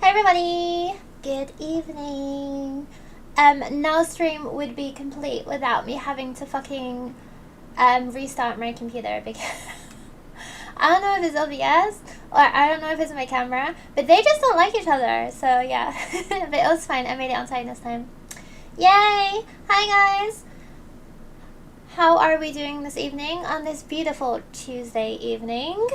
Hi everybody! Good evening. No stream would be complete without me having to fucking restart my computer because I don't know if it's OBS or I don't know if it's my camera, but they just don't like each other. So yeah, but it was fine. I made it on time this time. Yay! Hi guys! How are we doing this evening on this beautiful Tuesday evening?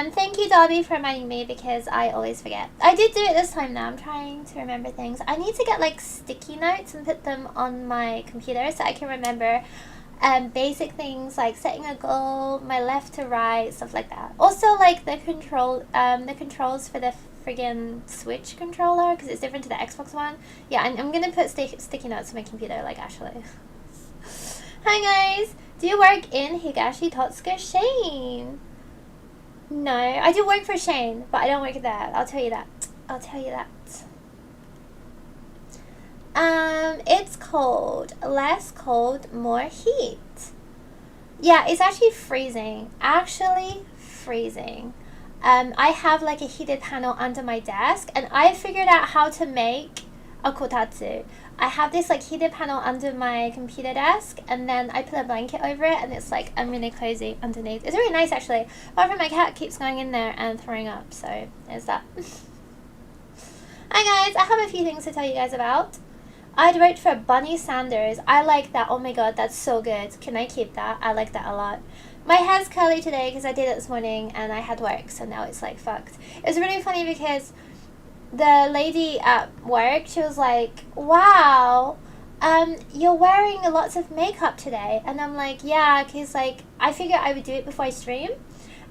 Thank you, Dobby, for reminding me because I always forget. I did do it this time now. I'm trying to remember things. I need to get like sticky notes and put them on my computer so I can remember basic things like setting a goal, my left to right, stuff like that. Also, like the controls for the friggin' Switch controller because it's different to the Xbox one. Yeah, I'm gonna put sticky notes on my computer, like actually. Hi guys, do you work in Higashi Totsuka? Shane? No, I do work for Shane, but I don't work there. I'll tell you that. I'll tell you that. It's cold. Less cold, more heat. Yeah, it's actually freezing. Actually freezing. I have like a heated panel under my desk, and I figured out how to make a kotatsu. I have this like heated panel under my computer desk, and then I put a blanket over it, and it's like I'm really cozy underneath. It's really nice actually. Apart from my cat keeps going in there and throwing up, so there's that. Hi guys, I have a few things to tell you guys about. I'd worked for Bunny Sanders. I like that. Oh my god, that's so good. Can I keep that? I like that a lot. My hair's curly today because I did it this morning and I had work, so now it's like fucked. It was really funny because the lady at work, she was like, wow, you're wearing lots of makeup today. And I'm like, yeah, because like I figured I would do it before I stream,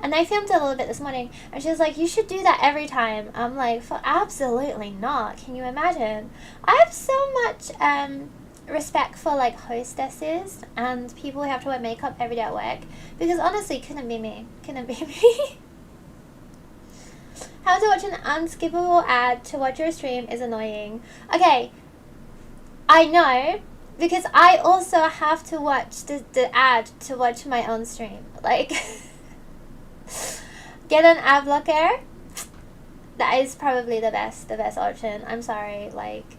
and I filmed it a little bit this morning, and she was like, you should do that every time. I'm like, absolutely not. Can you imagine? I have so much respect for like hostesses and people who have to wear makeup every day at work, because honestly, couldn't be me. How to watch an unskippable ad to watch your stream is annoying. Okay, I know, because I also have to watch the ad to watch my own stream. Like, get an ad blocker. That is probably the best option. I'm sorry. Like,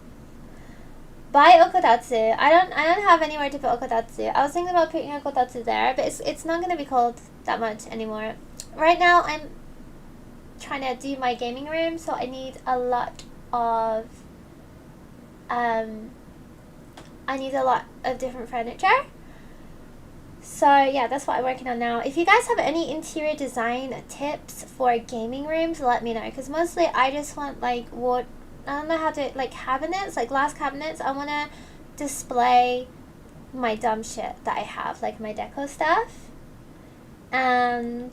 buy okotatsu. I don't have anywhere to put okotatsu. I was thinking about putting okotatsu there, but it's not gonna be cold that much anymore. Right now, I'm trying to do my gaming room, so I need a lot of different furniture. So yeah, that's what I'm working on now. If you guys have any interior design tips for gaming rooms, let me know, because mostly I just want like I don't know how to, like cabinets, like glass cabinets. I want to display my dumb shit that I have, like my deco stuff, and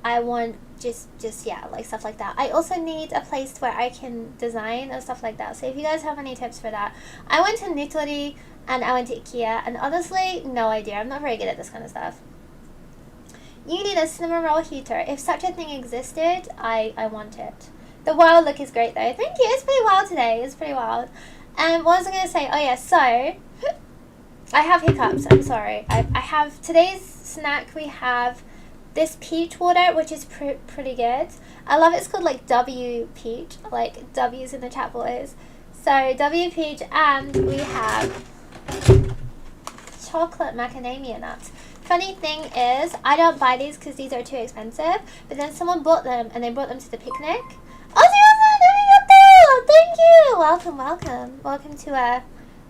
I want just yeah, like stuff like that. I also need a place where I can design and stuff like that. So if you guys have any tips for that. I went to Nitori and I went to IKEA, and honestly, no idea. I'm not very good at this kind of stuff. You need a cinnamon roll heater. If such a thing existed, I want it. The wild look is great though. Thank you. It's pretty wild today. It's pretty wild. And what was I going to say? Oh yeah, so I have hiccups. I'm sorry. I have today's snack. We have this peach water, which is pretty good. I love it. It's called like W peach, like W's in the chat boys. So W peach, and we have chocolate macadamia nuts. Funny thing is, I don't buy these because these are too expensive, but then someone bought them and they brought them to the picnic. Oh, thank you. Welcome to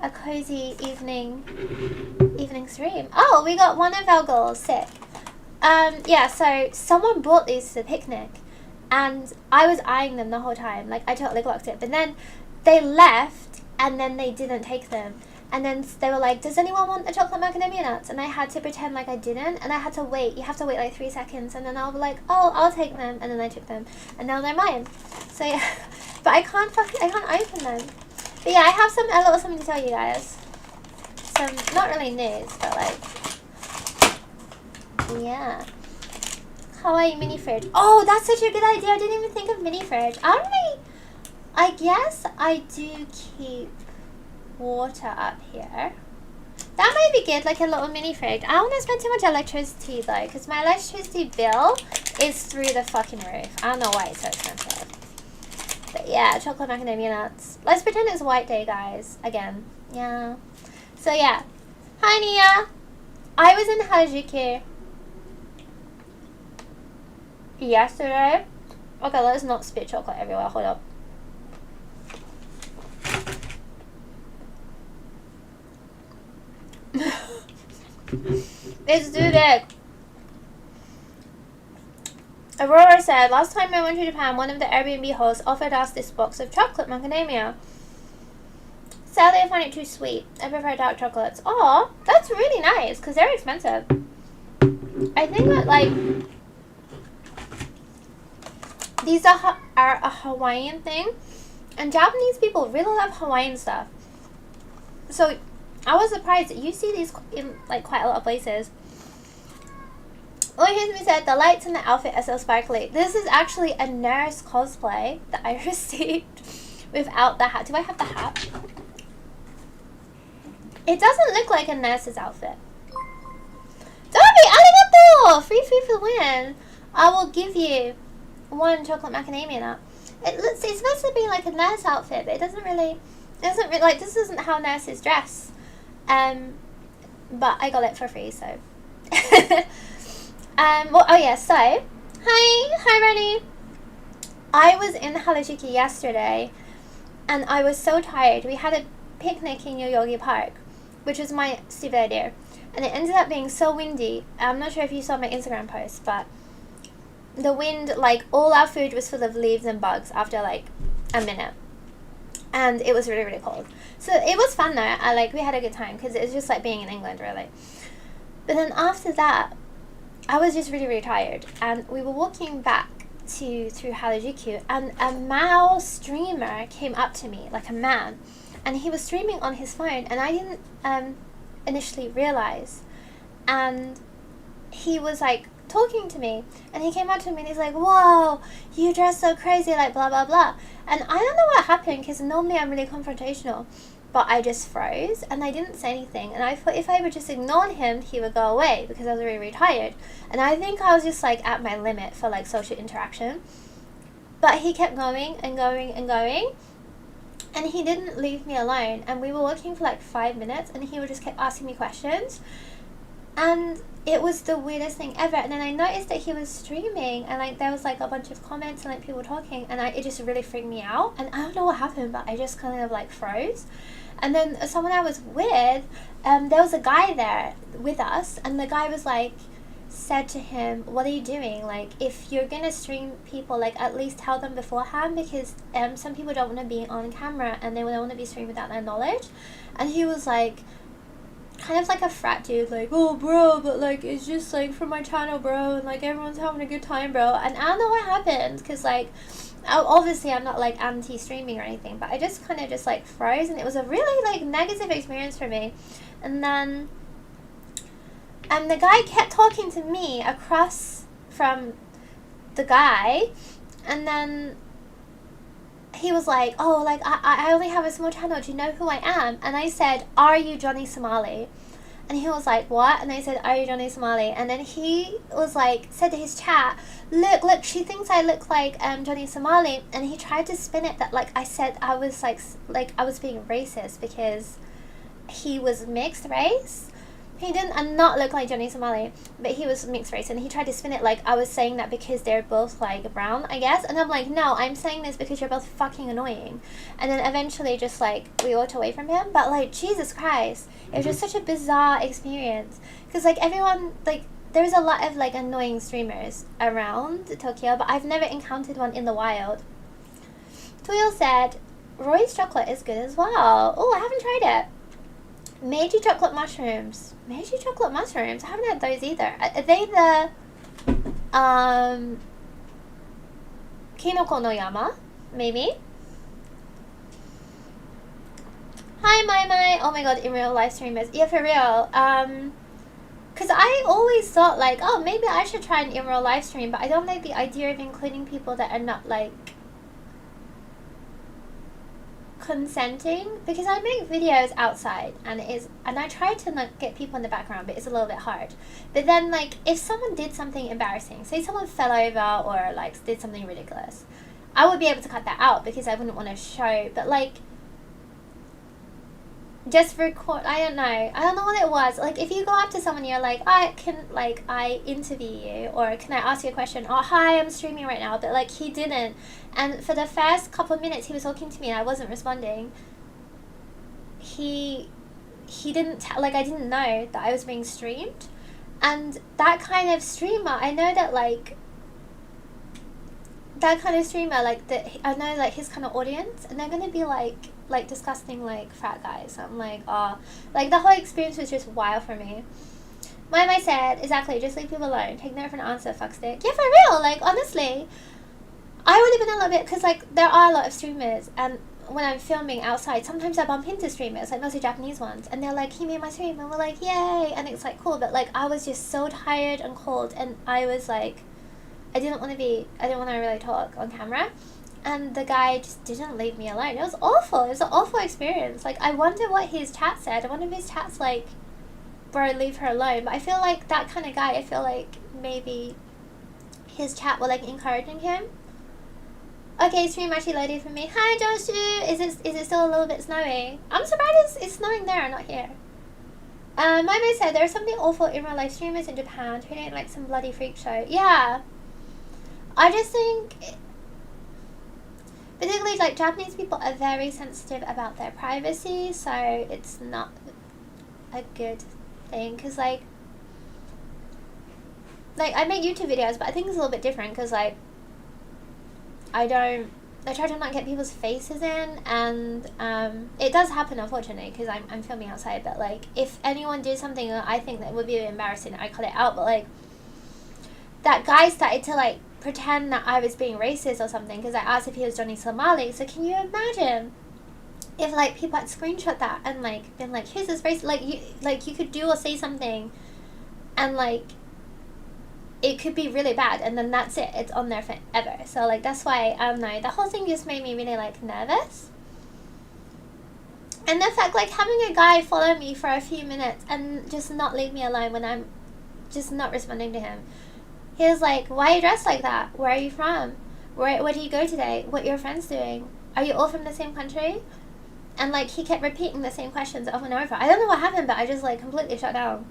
a cozy evening stream. Oh, we got one of our goals. Sick. Yeah, so someone brought these to the picnic, and I was eyeing them the whole time. Like, I totally clocked it. But then they left, and then they didn't take them. And then they were like, does anyone want the chocolate macadamia nuts? And I had to pretend like I didn't, and I had to wait. You have to wait like 3 seconds, and then I'll be like, oh, I'll take them. And then I took them, and now they're mine. So yeah, but I can't open them. But yeah, I have a little something to tell you guys. Some, not really news, but like, yeah. Kawaii mini fridge. Oh, that's such a good idea. I didn't even think of mini fridge. I guess I do keep water up here. That might be good, like a little mini fridge. I don't want to spend too much electricity though, because my electricity bill is through the fucking roof. I don't know why it's so expensive. But yeah, chocolate macadamia nuts. Let's pretend it's White Day, guys. Again. Yeah. So yeah. Hi, Nia. I was in Harajuku yesterday. Okay, let's not spit chocolate everywhere. Hold up. It's too big. Aurora said, last time I went to Japan, one of the Airbnb hosts offered us this box of chocolate macadamia. Sadly, I find it too sweet. I prefer dark chocolates. Oh, that's really nice, because they're expensive. I think that, like, these are a Hawaiian thing, and Japanese people really love Hawaiian stuff. So, I was surprised that you see these in, like, quite a lot of places. Oh, here's me said, the lights in the outfit are so sparkly. This is actually a nurse cosplay that I received without the hat. Do I have the hat? It doesn't look like a nurse's outfit. Dobby, arigato! Free for the win. I will give you one chocolate macadamia nut. It's supposed to be like a nurse outfit, but it doesn't really, like, this isn't how nurses dress. But I got it for free, so. Well, oh yeah, so, hi Rennie. I was in Harajuku yesterday, and I was so tired. We had a picnic in Yoyogi Park, which was my stupid idea, and it ended up being so windy. I'm not sure if you saw my Instagram post, but the wind, like, all our food was full of leaves and bugs after, like, a minute, and it was really, really cold. So it was fun though. We had a good time, because it was just like being in England, really. But then after that, I was just really, really tired, and we were walking back through Harajuku, and a male streamer came up to me, like a man, and he was streaming on his phone, and I didn't initially realize, and he was like talking to me, and he came up to me and he's like, whoa, you dress so crazy, like blah blah blah. And I don't know what happened, because normally I'm really confrontational, but I just froze and I didn't say anything, and I thought if I would just ignore him, he would go away, because I was really, really tired, and I think I was just like at my limit for like social interaction. But he kept going and going and going, and he didn't leave me alone, and we were walking for like 5 minutes, and he would just kept asking me questions, and it was the weirdest thing ever. And then I noticed that he was streaming, and like there was like a bunch of comments and like people talking, and it just really freaked me out, and I don't know what happened, but I just kind of like froze. And then someone I was with, there was a guy there with us, and the guy was like, said to him, what are you doing? Like, if you're gonna stream people, like, at least tell them beforehand, because some people don't want to be on camera, and they don't want to be streamed without their knowledge. And he was like, kind of like a frat dude, like, oh bro, but like, it's just like for my channel, bro, and like everyone's having a good time, bro. And I don't know what happened, because like, obviously I'm not like anti-streaming or anything, but I just kind of just like froze, and it was a really like negative experience for me. And then the guy kept talking to me across from the guy, and then he was like, oh, like, I only have a small channel, do you know who I am? And I said, are you Johnny Somali? And he was like, what? And I said, are you Johnny Somali? And then he was like, said to his chat, look, she thinks I look like Johnny Somali. And he tried to spin it that like I said I was like I was being racist because he was mixed race. He didn't not look like Johnny Somali, but he was mixed race, and he tried to spin it like I was saying that because they're both like brown, I guess. And I'm like, no, I'm saying this because you're both fucking annoying. And then eventually just like we walked away from him. But like, Jesus Christ, it was just such a bizarre experience, because like everyone, like, there's a lot of like annoying streamers around Tokyo, but I've never encountered one in the wild. Toyo said Roy's chocolate is good as well. Oh, I haven't tried it. Meiji chocolate mushrooms. Meiji chocolate mushrooms? I haven't had those either. Are they the Kinoko no Yama? Maybe? Hi, Mai. Oh my god, in real live streamers. Yeah, for real. Because I always thought like, oh, maybe I should try an in real live stream, but I don't like the idea of including people that are not like consenting, because I make videos outside and I try to like get people in the background, but it's a little bit hard. But then like if someone did something embarrassing, say someone fell over or like did something ridiculous, I would be able to cut that out because I wouldn't want to show. But like just record, I don't know what it was. Like if you go up to someone, you're like, I interview you, or can I ask you a question, or hi, I'm streaming right now. But like he didn't, and for the first couple of minutes he was talking to me and I wasn't responding. He didn't like, I didn't know that I was being streamed. And that kind of streamer, I know that like that kind of streamer, like that, I know like his kind of audience, and they're gonna be like disgusting like fat guys. So I'm like, oh, like the whole experience was just wild for me. My said, exactly, just leave people alone. Take no for an answer, fuck stick. Yeah, for real. Like honestly, I would have been a little bit, because like there are a lot of streamers, and when I'm filming outside, sometimes I bump into streamers, like mostly Japanese ones, and they're like, he made my stream, and we're like, yay, and it's like cool. But like I was just so tired and cold, and I was like, I didn't want to really talk on camera, and the guy just didn't leave me alone. It was awful. It was an awful experience. Like I wonder what his chat said. I wonder if his chat's like, bro, leave her alone. But I feel like that kind of guy, I feel like maybe his chat were like encouraging him. Okay, stream actually loaded for me. Hi Joshua, is it still a little bit snowy? I'm surprised it's snowing there, not here. My said there's something awful in real life streamers in Japan treating it like some bloody freak show. Yeah, I just think, particularly like Japanese people are very sensitive about their privacy, so it's not a good thing. Cause like I make YouTube videos, but I think it's a little bit different, cause like I try to not get people's faces in, and it does happen unfortunately, because I'm filming outside. But like if anyone did something that I think that would be embarrassing, I cut it out. But like that guy started to like pretend that I was being racist or something, because I asked if he was Johnny Somali. So can you imagine if like people had screenshot that and like been like, here's this race, like you could do or say something, and like it could be really bad, and then that's it, it's on there forever. So like that's why I don't know, the whole thing just made me really like nervous. And the fact like having a guy follow me for a few minutes and just not leave me alone when I'm just not responding to him. He was like, why are you dressed like that? Where are you from? Where do you go today? What are your friends doing? Are you all from the same country? And like he kept repeating the same questions over and over. I don't know what happened, but I just like completely shut down.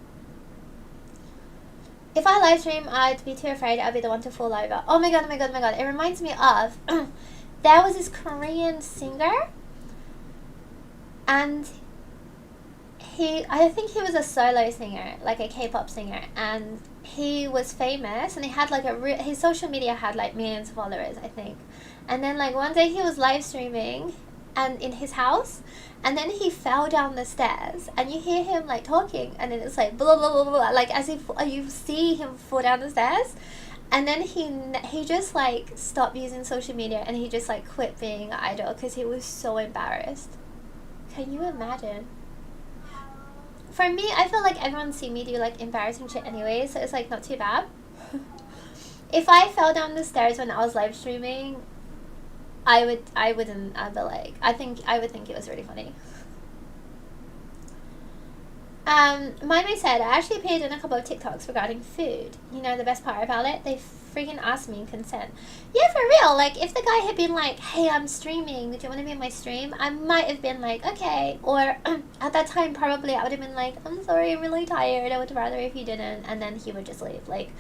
If I live stream, I'd be too afraid I'd be the one to fall over. Oh my god, oh my god, oh my god. It reminds me of, there was this Korean singer, and I think he was a solo singer, like a K-pop singer, and he was famous, and he had like his social media had like millions of followers, I think. And then like one day he was live streaming and in his house, and then he fell down the stairs, and you hear him like talking, and then it's like blah blah blah blah, like as if you see him fall down the stairs. And then he just like stopped using social media, and he just like quit being an idol because he was so embarrassed. Can you imagine? For me, I feel like everyone see me do like embarrassing shit anyway, so it's like not too bad. If I fell down the stairs when I was live streaming, I would think it was really funny. Mimi said, I actually appeared in a couple of TikToks regarding food. You know the best part about it? They freaking asked me consent. Yeah, for real. Like, if the guy had been like, hey, I'm streaming, do you want to be in my stream? I might have been like, okay. Or at that time, probably I would have been like, I'm sorry, I'm really tired. I would rather if you didn't. And then he would just leave. Like,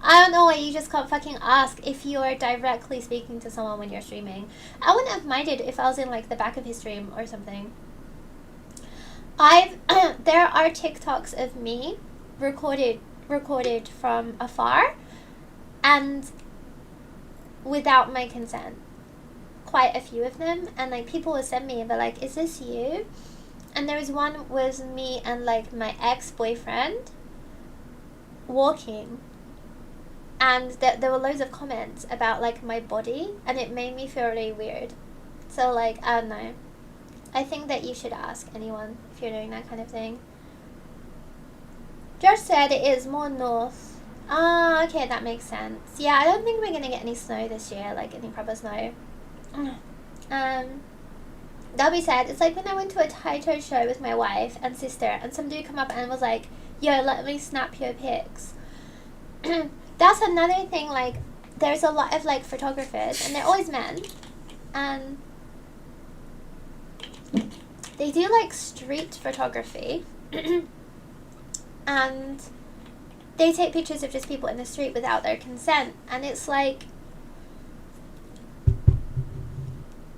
I don't know why you just can't fucking ask if you're directly speaking to someone when you're streaming. I wouldn't have minded if I was in like the back of his stream or something. There are TikToks of me recorded from afar and without my consent. Quite a few of them, and like people will send me and they're like, is this you? And there was one was me and like my ex-boyfriend walking, and there were loads of comments about like my body, and it made me feel really weird. So like, I don't know, I think that you should ask anyone if you're doing that kind of thing. Josh said it is more north. Ah, okay, that makes sense. Yeah, I don't think we're gonna get any snow this year, like any proper snow. That being said, it's like when I went to a Taito show with my wife and sister, and some dude come up and was like, yo, let me snap your pics. That's another thing, like, there's a lot of, like, photographers, and they're always men, and they do, like, street photography, and they take pictures of just people in the street without their consent, and it's like,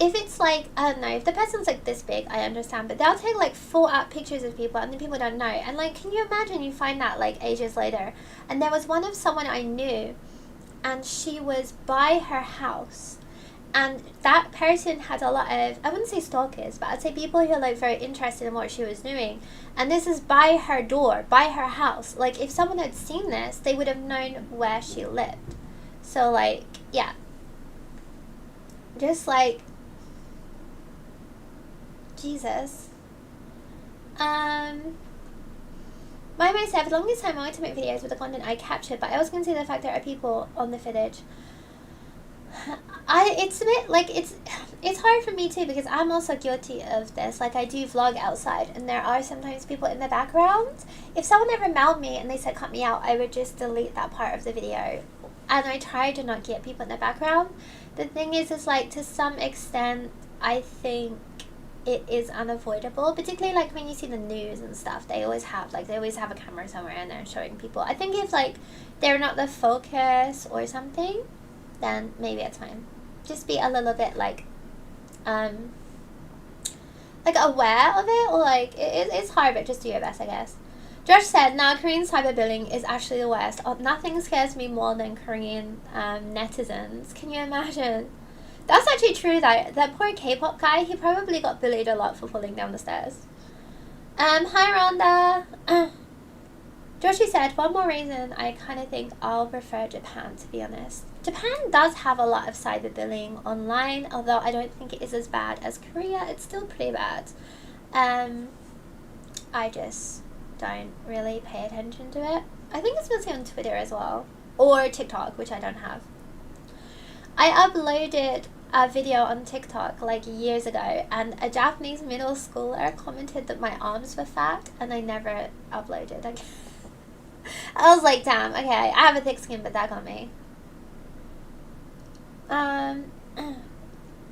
if it's like, I don't know, if the person's like this big, I understand, but they'll take like full out pictures of people and then people don't know. And like, can you imagine you find that like ages later? And there was one of someone I knew, and she was by her house, and that person had a lot of, I wouldn't say stalkers, but I'd say people who are like very interested in what she was doing. And this is by her door, by her house. Like, if someone had seen this, they would have known where she lived. So like, yeah. Just like, Jesus. By myself, the longest time I wanted to make videos with the content I captured, but I also can see the fact there are people on the footage. It's a bit like, it's hard for me too, because I'm also guilty of this. Like, I do vlog outside, and there are sometimes people in the background. If someone ever mailed me and they said cut me out, I would just delete that part of the video, and I try to not get people in the background. The thing is like, to some extent, I think it is unavoidable, particularly like when you see the news and stuff. They always have a camera somewhere and they're showing people. I think if like they're not the focus or something, then maybe it's fine. Just be a little bit like aware of it, or like it's hard, but just do your best, I guess. Josh said, "Now Korean cyberbullying is actually the worst. Oh, nothing scares me more than Korean netizens." Can you imagine? That's actually true, though. That poor K-pop guy, he probably got bullied a lot for falling down the stairs. Hi, Rhonda. Joshi said, one more reason I kind of think I'll prefer Japan, to be honest. Japan does have a lot of cyberbullying online, although I don't think it is as bad as Korea. It's still pretty bad. I just don't really pay attention to it. I think it's mostly on Twitter as well. Or TikTok, which I don't have. I uploaded a video on TikTok like years ago, and a Japanese middle schooler commented that my arms were fat, and I never uploaded again. I was like, damn, okay, I have a thick skin, but that got me. Toil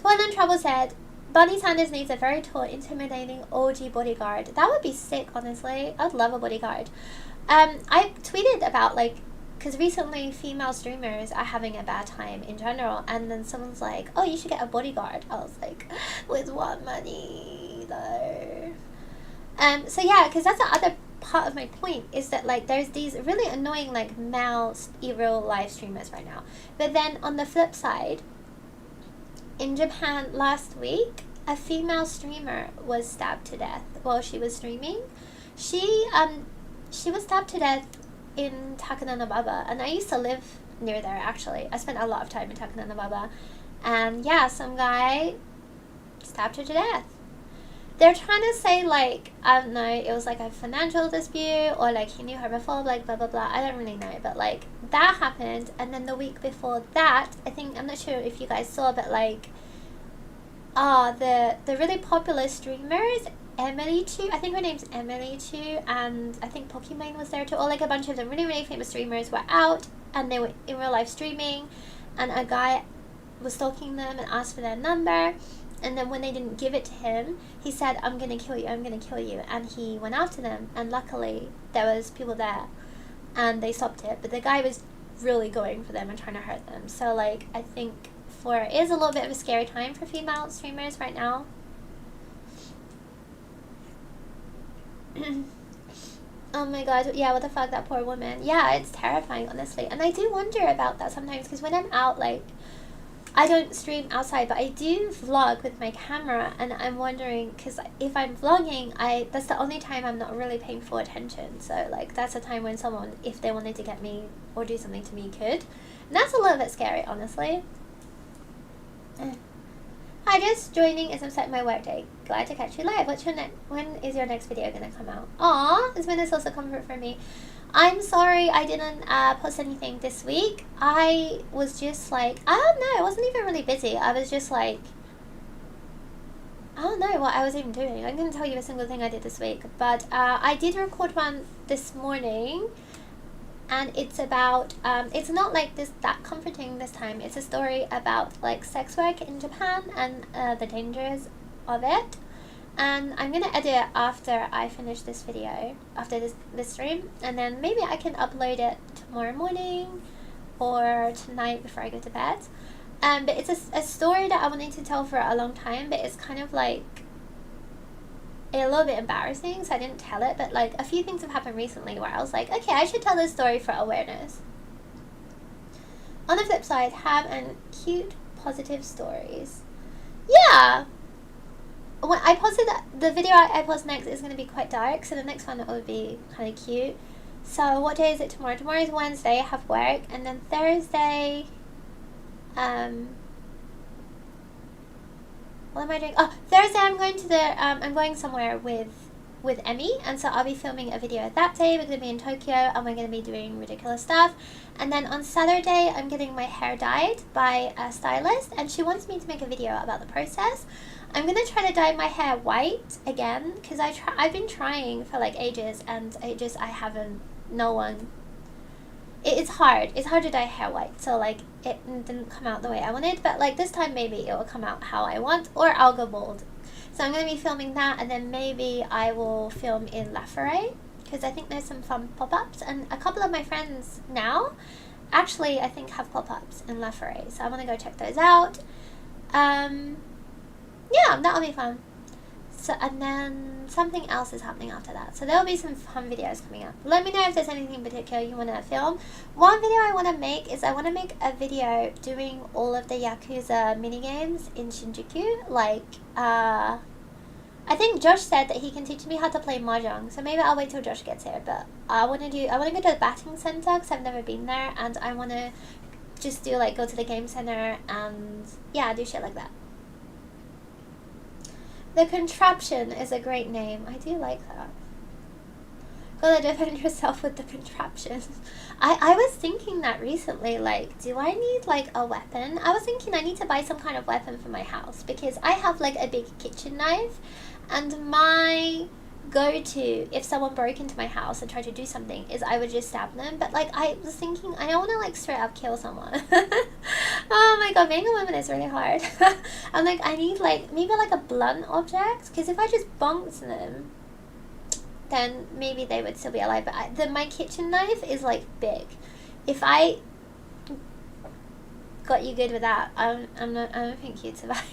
and Trouble said, Bunny Sanders needs a very tall, intimidating OG bodyguard. That would be sick, honestly. I'd love a bodyguard. I tweeted about, like, because recently female streamers are having a bad time in general, and then someone's like, oh, you should get a bodyguard. I was like, with what money, though? So yeah, because that's the other part of my point, is that, like, there's these really annoying, like, male real live streamers right now. But then on the flip side, in Japan last week, a female streamer was stabbed to death while she was streaming. She was stabbed to death in Takananababa, and I used to live near there, actually. I spent a lot of time in Takananababa, and yeah, some guy stabbed her to death. They're trying to say, like, I don't know, it was like a financial dispute, or like he knew her before, like blah blah blah. I don't really know, but like that happened. And then the week before that, I think, I'm not sure if you guys saw, but like the really popular streamers, Emily Chu, I think her name's Emily Chu, and I think Pokimane was there too, or like a bunch of them really, really famous streamers were out, and they were in real life streaming, and a guy was stalking them and asked for their number, and then when they didn't give it to him, he said, I'm gonna kill you, I'm gonna kill you, and he went after them, and luckily there was people there, and they stopped it, but the guy was really going for them and trying to hurt them. So like, I think it is a little bit of a scary time for female streamers right now. Oh my god, yeah, what the fuck, that poor woman. Yeah, it's terrifying, honestly. And I do wonder about that sometimes, because when I'm out, like, I don't stream outside, but I do vlog with my camera, and I'm wondering, because if I'm vlogging, that's the only time I'm not really paying full attention. So, like, that's a time when someone, if they wanted to get me or do something to me, could. And that's a little bit scary, honestly. Hi, just joining as I'm starting my work day. Glad to catch you live. When is your next video gonna come out? Aw, it's been a source of comfort for me. I'm sorry I didn't post anything this week. I was just like, I don't know, I wasn't even really busy. I was just like, I don't know what I was even doing. I'm going to tell you a single thing I did this week. But I did record one this morning. And it's about, it's not like that comforting this time. It's a story about like sex work in Japan and the dangers of it. And I'm going to edit it after I finish this video, after this stream. And then maybe I can upload it tomorrow morning or tonight before I go to bed. But it's a story that I wanted to tell for a long time, but it's kind of like a little bit embarrassing, so I didn't tell it. But like a few things have happened recently where I was like, okay, I should tell this story for awareness. On the flip side, have and cute, positive stories. Yeah! When I posted the video I post next is going to be quite dark, so the next one will be kind of cute. So what day is it tomorrow? Tomorrow is Wednesday, I have work, and then Thursday, what am I doing? Oh, Thursday I'm going to I'm going somewhere with Emmy, and so I'll be filming a video that day. We're going to be in Tokyo, and we're going to be doing ridiculous stuff. And then on Saturday, I'm getting my hair dyed by a stylist, and she wants me to make a video about the process. I'm going to try to dye my hair white again, because I've been trying for like ages, and I haven't, no one. It's hard to dye hair white, so like it didn't come out the way I wanted, but like this time maybe it will come out how I want, or I'll go bald. So I'm going to be filming that, and then maybe I will film in La Forêt, because I think there's some fun pop-ups, and a couple of my friends now actually I think have pop-ups in La Forêt, so I want to go check those out. Yeah, that'll be fun. So, and then something else is happening after that. So there'll be some fun videos coming up. Let me know if there's anything in particular you want to film. One video I want to make is I want to make a video doing all of the Yakuza minigames in Shinjuku. Like, I think Josh said that he can teach me how to play Mahjong. So maybe I'll wait till Josh gets here. But I want to go to the batting center because I've never been there. And I want to just do like, go to the game center and yeah, do shit like that. The Contraption is a great name. I do like that. Gotta defend yourself with the contraption. I was thinking that recently, like, do I need like a weapon? I was thinking I need to buy some kind of weapon for my house, because I have like a big kitchen knife, and my go-to if someone broke into my house and tried to do something is I would just stab them. But like I was thinking, I don't want to like straight up kill someone. Oh my god, being a woman is really hard. I'm like, I need like maybe like a blunt object, because if I just bonked them then maybe they would still be alive. But my kitchen knife is like big. If I got you good with that, I don't think you'd survive.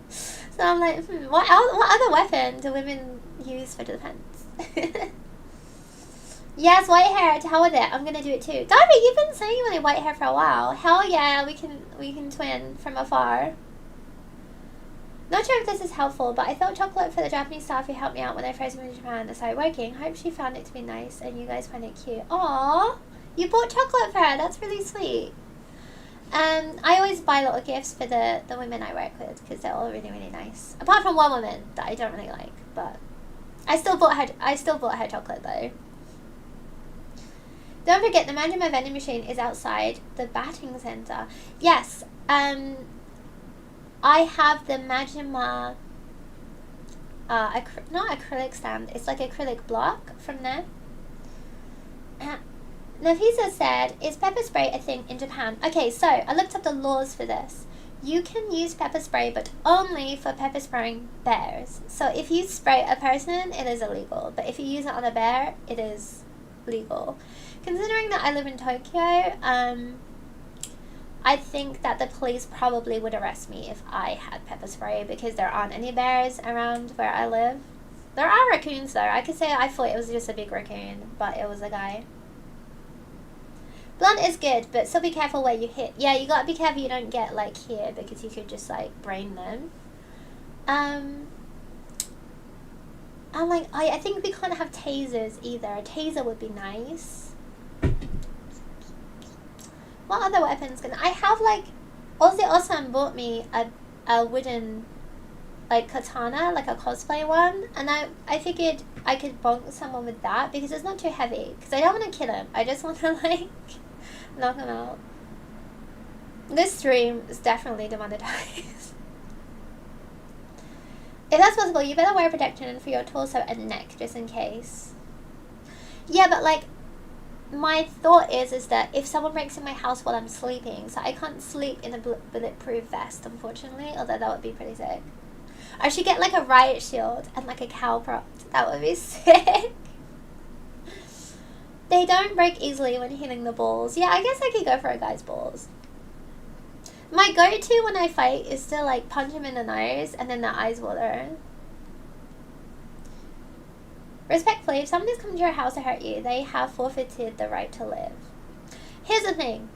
So I'm like, what other weapon do women use for defense? Yes, white hair, to hell with it. I'm gonna do it too. Darby, you've been saying you wanted white hair for a while. Hell yeah, we can twin from afar. Not sure if this is helpful, but I thought chocolate for the Japanese staff who helped me out when I first moved to Japan and started working. Hope she found it to be nice and you guys find it cute. Aww, you bought chocolate for her. That's really sweet. I always buy little gifts for the women I work with, because they're all really, really nice. Apart from one woman that I don't really like, but I still bought her chocolate though. Don't forget, the Majima vending machine is outside the batting center. Yes, I have the Majima, not acrylic stand, it's like acrylic block from there. Nafisa said, is pepper spray a thing in Japan? Okay, so I looked up the laws for this. You can use pepper spray, but only for pepper spraying bears. So if you spray a person, it is illegal. But if you use it on a bear, it is legal. Considering that I live in Tokyo, I think that the police probably would arrest me if I had pepper spray, because there aren't any bears around where I live. There are raccoons though. I could say I thought it was just a big raccoon, but it was a guy. Blunt is good, but still be careful where you hit. Yeah, you gotta be careful you don't get like here, because you could just like brain them. I'm like, I think we can't have tasers either. A taser would be nice. What other weapons can I have? Like, Ozzy Osam bought me a wooden like katana, like a cosplay one, and I figured I could bonk someone with that because it's not too heavy, because I don't want to kill him, I just want to like knock him out. This stream is definitely demonetized. If that's possible, you better wear protection for your torso and neck, just in case. Yeah, but like, my thought is that if someone breaks in my house while I'm sleeping, so I can't sleep in a bulletproof vest, unfortunately, although that would be pretty sick. I should get like a riot shield and like a cow prop. That would be sick. They don't break easily when hitting the balls. Yeah, I guess I could go for a guy's balls. My go-to when I fight is to like punch him in the nose and then the eyes water. Respectfully, if someone has come to your house to hurt you, they have forfeited the right to live. Here's the thing.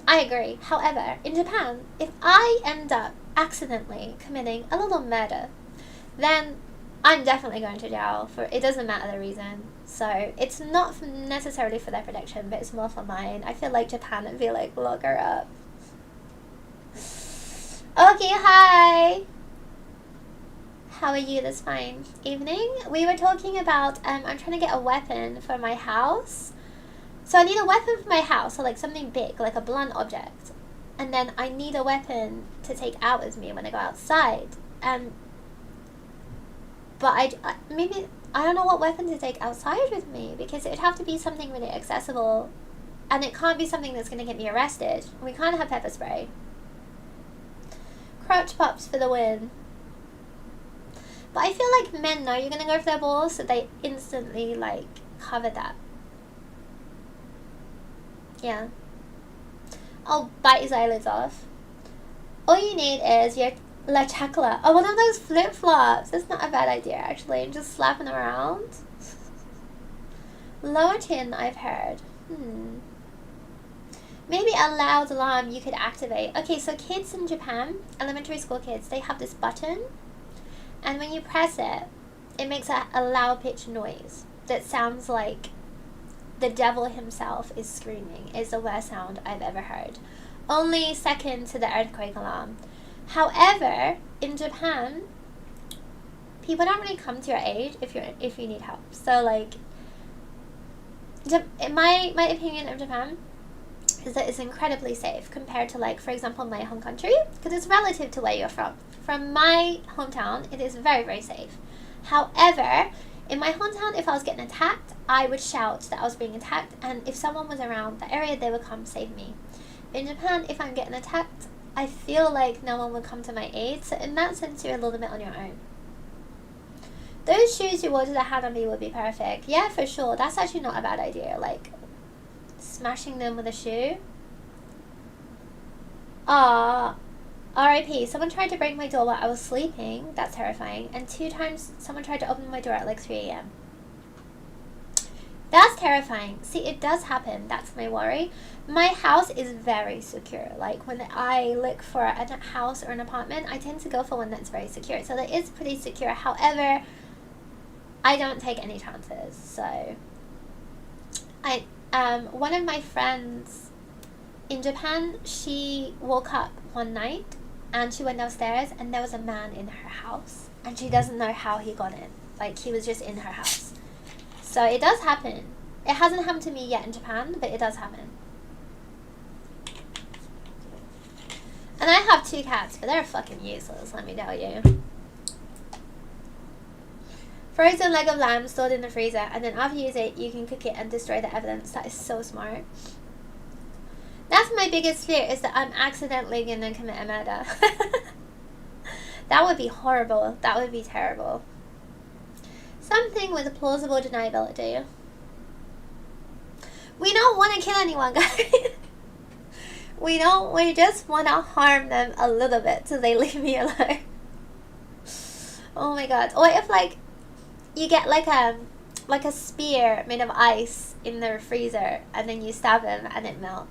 I agree. However, in Japan, if I end up accidentally committing a little murder, then I'm definitely going to jail. For it doesn't matter the reason. So it's not necessarily for their protection, but it's more for mine. I feel like Japan would be like, lock her up. Okay, hi. How are you this fine evening? We were talking about, I'm trying to get a weapon for my house. So I need a weapon for my house, so like something big, like a blunt object. And then I need a weapon to take out with me when I go outside. But maybe, I don't know what weapon to take outside with me, because it'd have to be something really accessible. And it can't be something that's going to get me arrested. We can't have pepper spray. Crotch pops for the win. But I feel like men know you're going to go for their balls, so they instantly, like, cover that. Yeah. I'll bite his eyelids off. All you need is your La Chacla. Oh, one of those flip-flops. That's not a bad idea, actually. And just slapping them around. Lower chin, I've heard. Maybe a loud alarm you could activate. Okay, so kids in Japan, elementary school kids, they have this button. And when you press it, it makes a loud pitch noise that sounds like the devil himself is screaming. It's the worst sound I've ever heard. Only second to the earthquake alarm. However, in Japan, people don't really come to your aid if you need help. So like, my opinion of Japan is that it's incredibly safe compared to, like, for example, my home country, because it's relative to where you're from. From my hometown, it is very, very safe. However, in my hometown, if I was getting attacked, I would shout that I was being attacked, and if someone was around the area, they would come save me. In Japan, if I'm getting attacked, I feel like no one would come to my aid, so in that sense, you're a little bit on your own. Those shoes you wore to the hand on me would be perfect. Yeah, for sure. That's actually not a bad idea. Like, smashing them with a shoe. R.I.P. Someone tried to break my door while I was sleeping. That's terrifying. And 2 times someone tried to open my door at like 3 a.m. That's terrifying. See, it does happen. That's my worry. My house is very secure. Like, when I look for a house or an apartment, I tend to go for one that's very secure. So that is pretty secure. However, I don't take any chances. So, one of my friends in Japan, she woke up one night and she went downstairs and there was a man in her house. And she doesn't know how he got in. Like, he was just in her house. So it does happen. It hasn't happened to me yet in Japan, but it does happen. And I have 2 cats, but they're fucking useless, let me tell you. Frozen leg of lamb stored in the freezer, and then after you use it, you can cook it and destroy the evidence. That is so smart. That's my biggest fear, is that I'm accidentally gonna commit a murder. That would be horrible. That would be terrible. Something with a plausible deniability. We don't want to kill anyone, guys. We just want to harm them a little bit so they leave me alone. Oh my god. Or if, like, you get like a spear made of ice in the freezer and then you stab them and it melts.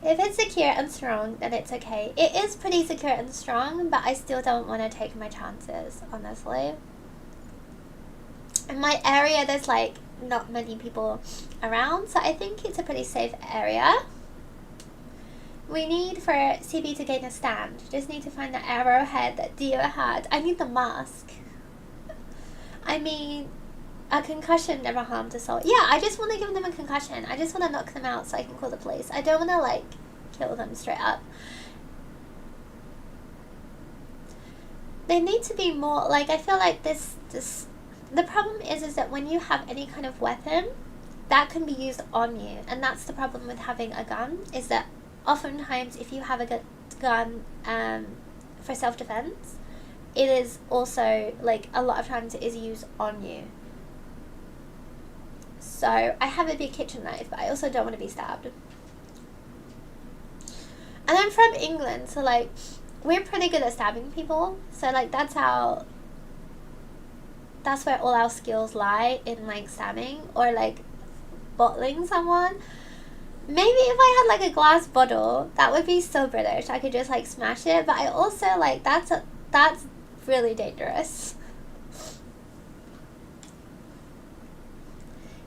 If it's secure and strong, then it's okay. It is pretty secure and strong, but I still don't want to take my chances, honestly. In my area, there's like not many people around, so I think it's a pretty safe area. We need for CB to gain a stand. Just need to find the arrowhead that Dio had. I need the mask. I mean, a concussion never harmed a soul. Yeah, I just want to give them a concussion. I just want to knock them out so I can call the police. I don't want to, like, kill them straight up. they need to be more, like, I feel like this, the problem is that when you have any kind of weapon, that can be used on you. And that's the problem with having a gun, is that oftentimes if you have a gun for self-defense, it is also, like, a lot of times it is used on you. So I have a big kitchen knife, but I also don't want to be stabbed. And I'm from England, so, like, we're pretty good at stabbing people. So, like, that's where all our skills lie, in, like, stabbing or, like, bottling someone. Maybe if I had, like, a glass bottle, that would be so British. I could just, like, smash it. But I also, like, that's really dangerous.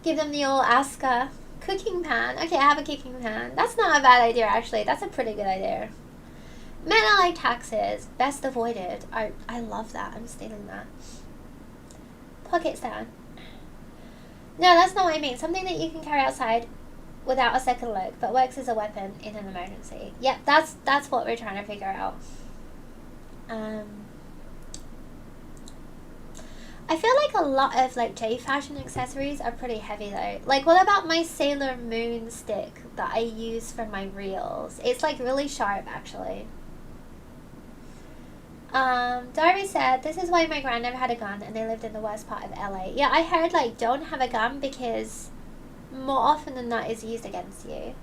Give them the old Aska cooking pan. Okay, I have a cooking pan. That's not a bad idea, actually. That's a pretty good idea. Men are like taxes. Best avoided. I love that. I'm stealing that. Pocket stand. No, that's not what I mean. Something that you can carry outside without a second look, but works as a weapon in an emergency. Yep, that's what we're trying to figure out. I feel like a lot of, like, J fashion accessories are pretty heavy though. Like, what about my Sailor Moon stick that I use for my reels? It's, like, really sharp, actually. Darby said, this is why my grand never had a gun and they lived in the worst part of LA. Yeah, I heard, like, don't have a gun because more often than not it's used against you.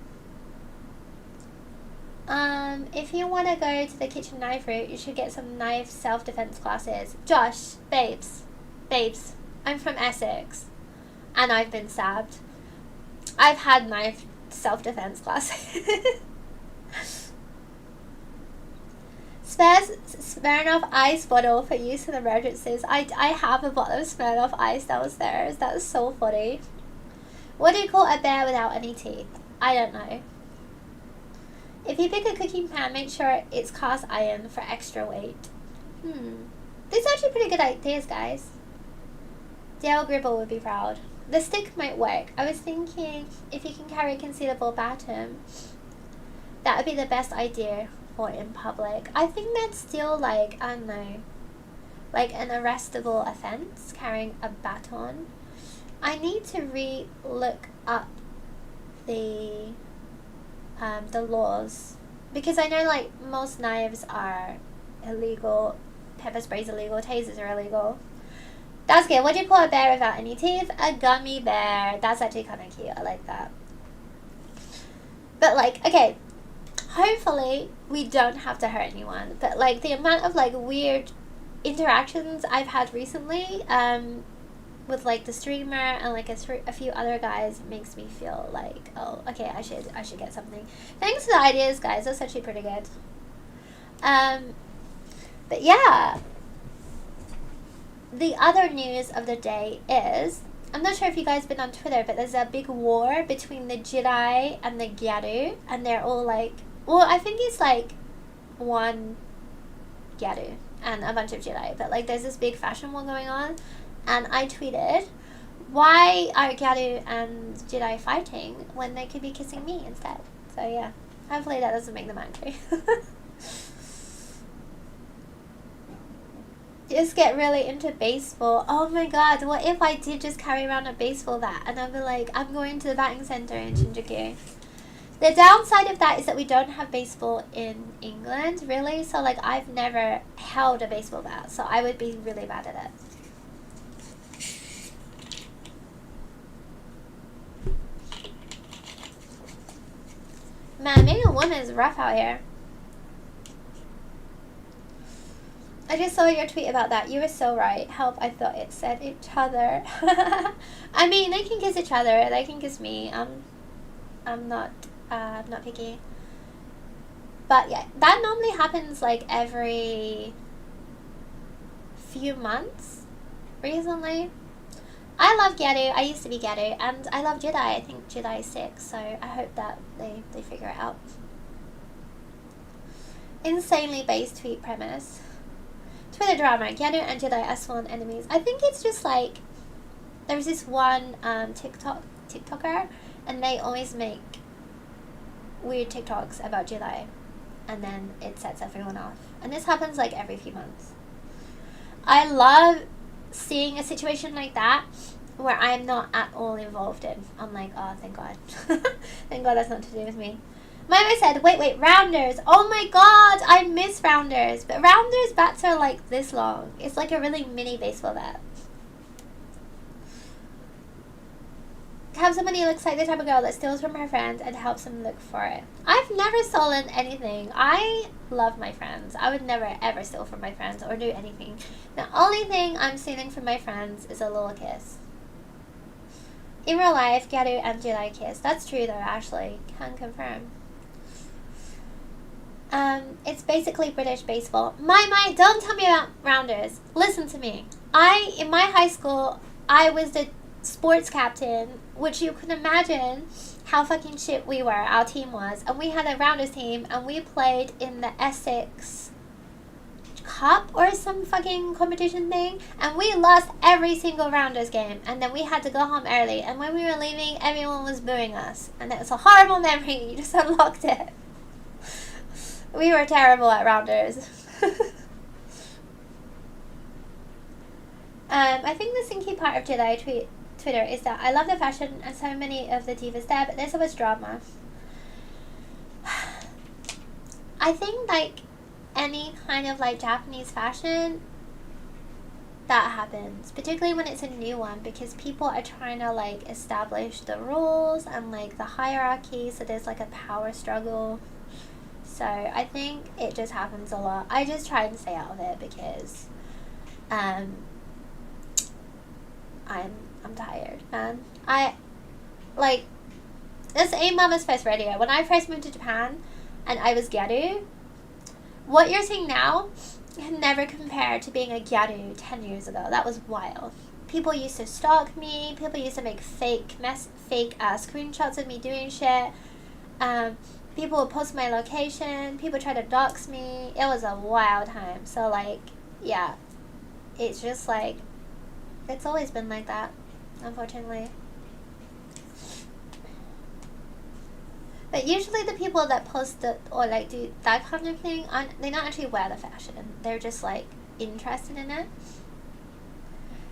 If you want to go to the kitchen knife route, you should get some knife self-defense classes. Josh, babes, I'm from Essex and I've been stabbed. I've had knife self-defense classes. Spares Smirnoff Ice bottle for use in emergencies. I have a bottle of Smirnoff Ice downstairs. That's so funny. What do you call a bear without any teeth? I don't know. If you pick a cooking pan, make sure it's cast iron for extra weight. These are actually pretty good ideas, guys. Dale Gribble would be proud. The stick might work. I was thinking if you can carry a concealable baton, that would be the best idea for in public. I think that's still, like, I don't know, like an arrestable offense, carrying a baton. I need to look up the laws, because I know, like, most knives are illegal, pepper spray's illegal, tasers are illegal. That's good. What do you call a bear without any teeth? A gummy bear. That's actually kind of cute. I like that. But, like, okay, hopefully we don't have to hurt anyone, but, like, the amount of, like, weird interactions I've had recently with, like, the streamer and, like, a few other guys makes me feel like, oh, okay, I should get something. Thanks for the ideas, guys. That's actually pretty good. But yeah, the other news of the day is, I'm not sure if you guys have been on Twitter, but there's a big war between the Jedi and the Gyaru, and they're all, like, well, I think it's, like, one Gyaru and a bunch of Jedi, but, like, there's this big fashion war going on. And I tweeted, why are Gyaru and Jedi fighting when they could be kissing me instead? So yeah, hopefully that doesn't make them angry. Just get really into baseball. Oh my god, what if I did just carry around a baseball bat and I'd be like, I'm going to the batting center in Shinjuku. The downside of that is that we don't have baseball in England, really. So, like, I've never held a baseball bat, so I would be really bad at it. Man, being a woman is rough out here. I just saw your tweet about that. You were so right. Help, I thought it said each other. I mean, they can kiss each other. They can kiss me. I'm not picky. But yeah, that normally happens, like, every few months recently. I love Gyaru. I used to be Gyaru, and I love Jedi. I think Jedi is sick, so I hope that they figure it out. Insanely based tweet premise. Twitter drama. Gyaru and Jedi are sworn enemies. I think it's just, like, there's this one TikToker, and they always make weird TikToks about Jedi, and then it sets everyone off. And this happens, like, every few months. I love seeing a situation like that where I'm not at all involved in. I'm like, oh, thank God. Thank God that's not to do with me. My mother said, wait, rounders. Oh my God, I miss rounders. But rounders bats are like this long. It's like a really mini baseball bat. Have somebody who looks like the type of girl that steals from her friends and helps them look for it. I've never stolen anything. I love my friends. I would never ever steal from my friends or do anything. The only thing I'm stealing from my friends is a little kiss. In real life, Gyaru and Jedi kiss. That's true though, actually. Can confirm. It's basically British baseball. My, don't tell me about rounders. Listen to me. In my high school, I was the sports captain, which you can imagine how fucking shit we were, our team was. And we had a rounders team, and we played in the Essex Cup or some fucking competition thing, and we lost every single rounders game, and then we had to go home early, and when we were leaving, everyone was booing us, and it was a horrible memory. You just unlocked it. We were terrible at rounders. I think the sinky part of Jedi Twitter is that I love the fashion and so many of the divas there, but there's so much drama. I think like any kind of like Japanese fashion that happens, particularly when it's a new one, because people are trying to like establish the rules and like the hierarchy, so there's like a power struggle. So I think it just happens a lot. I just try and stay out of it because I'm tired, man. I like this ain't Mama's first rodeo. When I first moved to Japan and I was gyaru, what you're seeing now can never compare to being a gyaru 10 years ago. That was wild. People used to stalk me. People used to make fake screenshots of me doing shit. People would post my location. People tried to dox me. It was a wild time. So, like, yeah. It's just, like, it's always been like that, unfortunately. But usually the people that post or, like, do that kind of thing, they don't actually wear the fashion. They're just, like, interested in it.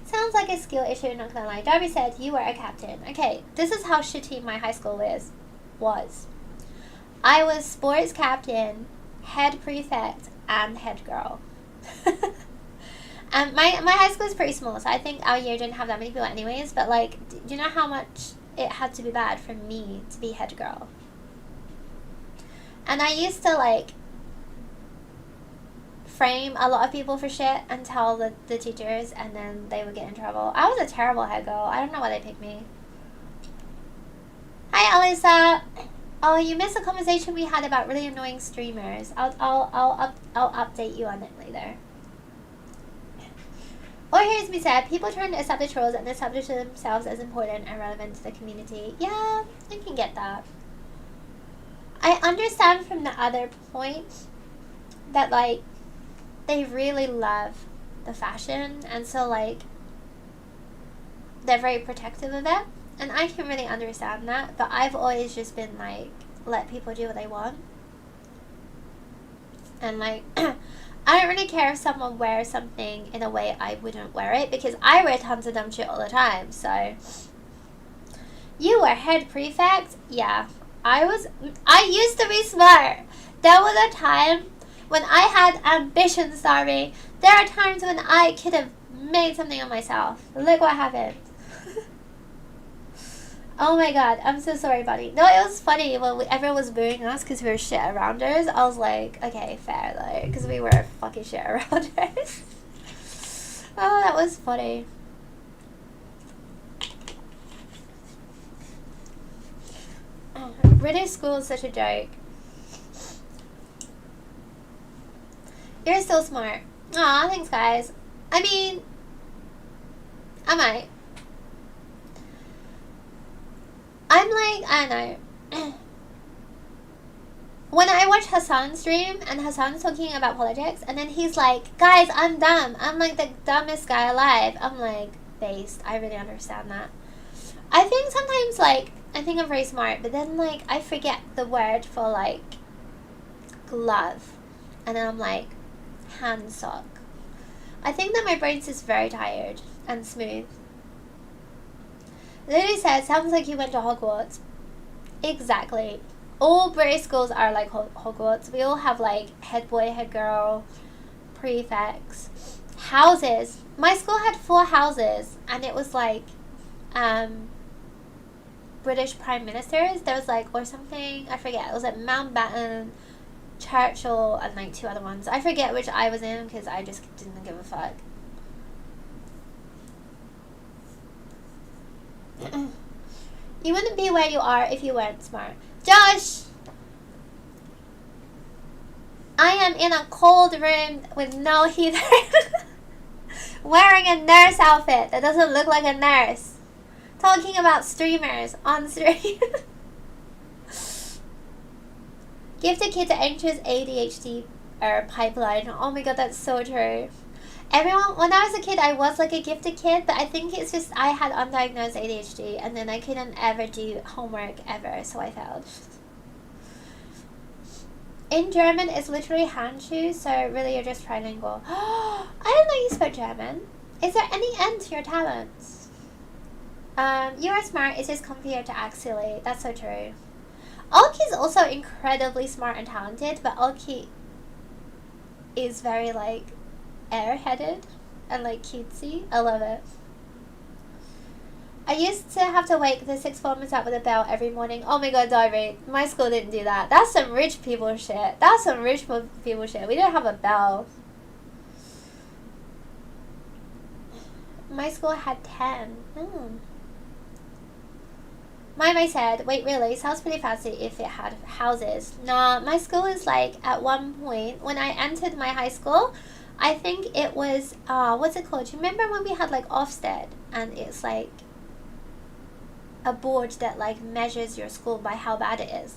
Sounds like a skill issue, not gonna lie. Darby said, you were a captain. Okay, this is how shitty my high school was. I was sports captain, head prefect, and head girl. And my high school is pretty small, so I think our year didn't have that many people anyways, but like, do you know how much it had to be bad for me to be head girl? And I used to like frame a lot of people for shit and tell the teachers, and then they would get in trouble. I was a terrible head girl. I don't know why they picked me. Hi, Alyssa. Oh, you missed a conversation we had about really annoying streamers. I'll update you on it later. Or here's me said, people trying to establish roles and establish themselves as important and relevant to the community. Yeah, I can get that. I understand from the other point that like they really love the fashion, and so like they're very protective of it. And I can really understand that, but I've always just been like, let people do what they want. And like, I don't really care if someone wears something in a way I wouldn't wear it, because I wear tons of dumb shit all the time, so. You were head prefect? Yeah. I used to be smart. There was a time when I had ambitions, Darby. There are times when I could have made something of myself. Look what happened. Oh my god, I'm so sorry, buddy. No, it was funny when everyone was booing us because we were shit arounders. I was like, okay, fair though, because we were fucking shit arounders. Oh, that was funny. British school is such a joke. You're still smart. Aw, thanks, guys. I mean, I might. I'm like, I don't know. When I watch Hassan stream and Hassan's talking about politics, and then he's like, guys, I'm dumb. I'm like the dumbest guy alive. I'm like, based. I really understand that. I think sometimes, like, I think I'm very smart, but then, like, I forget the word for, like, glove. And then I'm like, hand sock. I think that my brain's just very tired and smooth. Lily says, sounds like you went to Hogwarts. Exactly. All British schools are like Hogwarts. We all have like head boy, head girl, prefects, houses. My school had 4 houses, and it was like British prime ministers. There was like, or something, I forget. It was like Mountbatten, Churchill, and like 2 other ones. I forget which I was in because I just didn't give a fuck. You wouldn't be where you are if you weren't smart. Josh! I am in a cold room with no heater. Wearing a nurse outfit that doesn't look like a nurse. Talking about streamers on stream. Gifted kids anxious ADHD pipeline. Oh my god, that's so true. Everyone, when I was a kid, I was like a gifted kid, but I think it's just I had undiagnosed ADHD, and then I couldn't ever do homework ever, so I failed. In German, it's literally handschuhe, so really you're just trilingual. I didn't know you spoke German. Is there any end to your talents? You are smart, it's just comfier to act silly. That's so true. Alki is also incredibly smart and talented, but Alki is very, like, airheaded and, like, cutesy. I love it. I used to have to wake the 6th formers up with a bell every morning. Oh my god, Diary. My school didn't do that. That's some rich people shit. That's some rich people shit. We didn't have a bell. My school had 10. My said, wait, really? Sounds pretty fancy if it had houses. Nah, my school is like, at one point, when I entered my high school, I think it was, what's it called? Do you remember when we had like Ofsted? And it's like a board that like measures your school by how bad it is.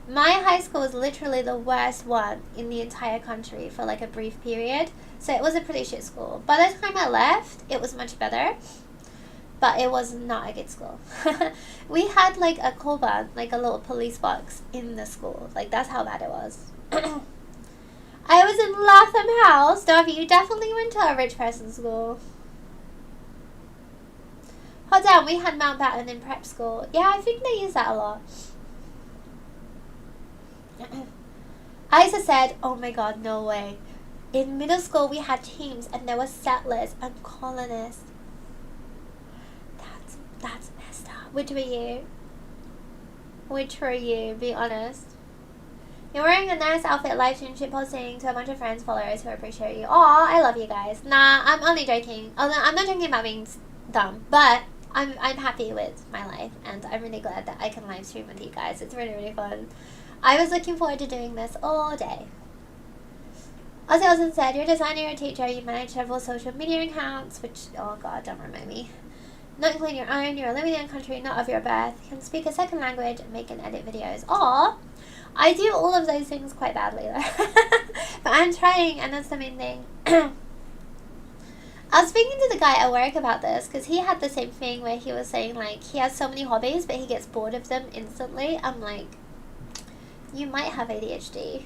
My high school was literally the worst one in the entire country for like a brief period. So it was a pretty shit school. By the time I left, it was much better. But it was not a good school. We had like a koban, like a little police box in the school. Like that's how bad it was. I was in Latham House. Darby, you definitely went to a rich person's school. Hold on, we had Mountbatten in prep school. Yeah, I think they use that a lot. Isa said, oh my god, no way. In middle school, we had teams and there were settlers and colonists. That's messed up. Which were you? Which were you? Be honest. You're wearing a nice outfit, live stream shit posting to a bunch of friends, followers who appreciate you. Aw, I love you guys. Nah, I'm only joking. Oh, no, I'm not joking about being dumb, but I'm happy with my life, and I'm really glad that I can live stream with you guys. It's really, really fun. I was looking forward to doing this all day. Ozzy Olsen said, you're a designer, you're a teacher, you manage several social media accounts, which, oh god, don't remind me. Not including your own, you're living in a country not of your birth, you can speak a second language, and make and edit videos. Aw, I do all of those things quite badly though. But I'm trying, and that's the main thing. I was speaking to the guy at work about this, because he had the same thing where he was saying, like, he has so many hobbies, but he gets bored of them instantly. I'm like, you might have ADHD.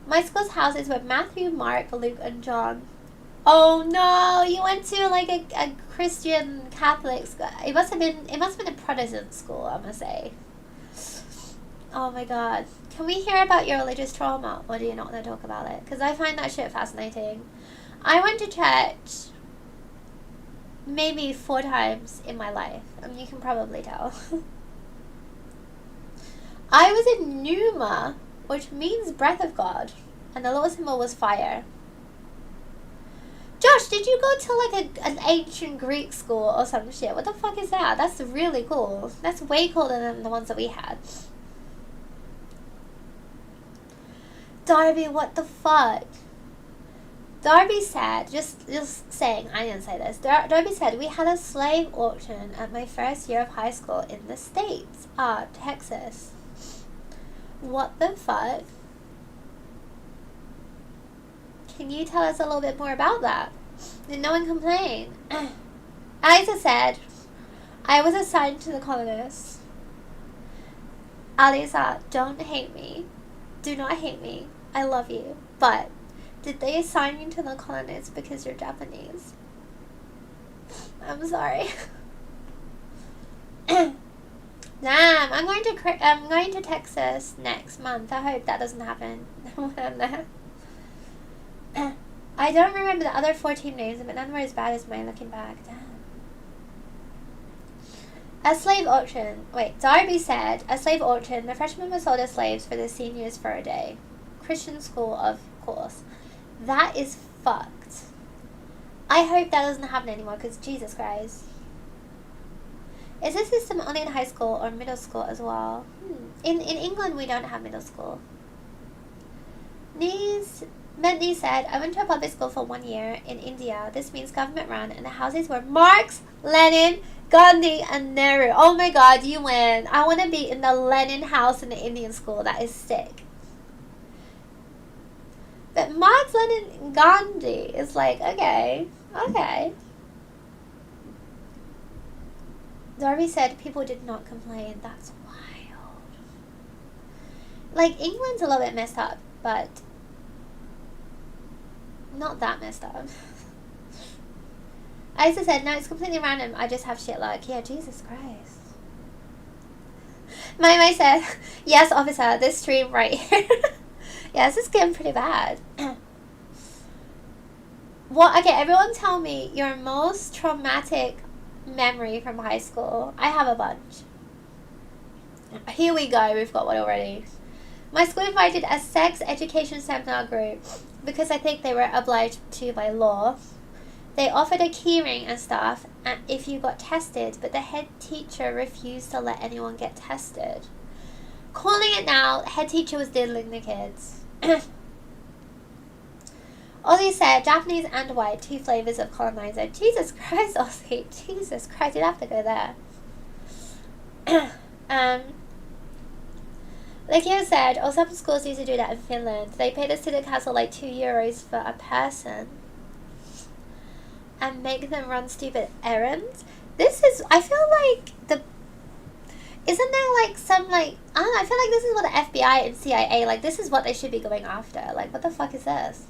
My school's houses were Matthew, Mark, Luke, and John. Oh no, you went to like a Christian Catholic school. It must have been a Protestant school, I'm gonna say. Oh my god. Can we hear about your religious trauma, or do you not want to talk about it? Because I find that shit fascinating. I went to church maybe 4 times in my life, and you can probably tell. I was in Pneuma, which means breath of God, and the little symbol was fire. Josh, did you go to like an ancient Greek school or some shit? What the fuck is that? That's really cool. That's way cooler than the ones that we had. Darby, what the fuck? Darby said, just saying, I didn't say this. Darby said, we had a slave auction at my first year of high school in the States. Texas. What the fuck? Can you tell us a little bit more about that? Did no one complain? Isa said, I was assigned to the colonists. Alisa, don't hate me. Do not hate me. I love you. But did they assign you to the colonists because you're Japanese? I'm sorry. Damn, I'm going to Texas next month. I hope that doesn't happen when I'm there. I don't remember the other 14 names, but none were as bad as mine looking back. Damn. A slave auction. Wait, Darby said, a slave auction. The freshmen were sold as slaves for the seniors for a day. Christian school, of course. That is fucked. I hope that doesn't happen anymore, because Jesus Christ. Is this system only in high school or middle school as well? In England, we don't have middle school. Bentley said, I went to a public school for 1 year in India. This means government run, and the houses were Marx, Lenin, Gandhi, and Nehru. Oh my god, you win. I want to be in the Lenin house in the Indian school. That is sick. But Marx, Lenin, Gandhi is like, okay. Darby said people did not complain. That's wild. Like, England's a little bit messed up, but not that messed up. Isa said, no, it's completely random. I just have shit luck. Yeah, Jesus Christ. My said, yes, officer, this stream right here. Yeah, this is getting pretty bad. What? Okay, everyone tell me your most traumatic memory from high school. I have a bunch. Here we go. We've got one already. My school invited a sex education seminar group because I think they were obliged to by law. They offered a keyring and stuff and if you got tested, but the head teacher refused to let anyone get tested. Calling it now, head teacher was diddling the kids. Ozzy said, Japanese and white, 2 flavors of colonizer. Jesus Christ, Ozzy. Jesus Christ, you'd have to go there. Like you said, or some schools used to do that in Finland. They paid the student council like €2 for a person and make them run stupid errands. This is, I feel like isn't there like some like, I don't know, I feel like this is what the FBI and CIA, like this is what they should be going after. Like, what the fuck is this?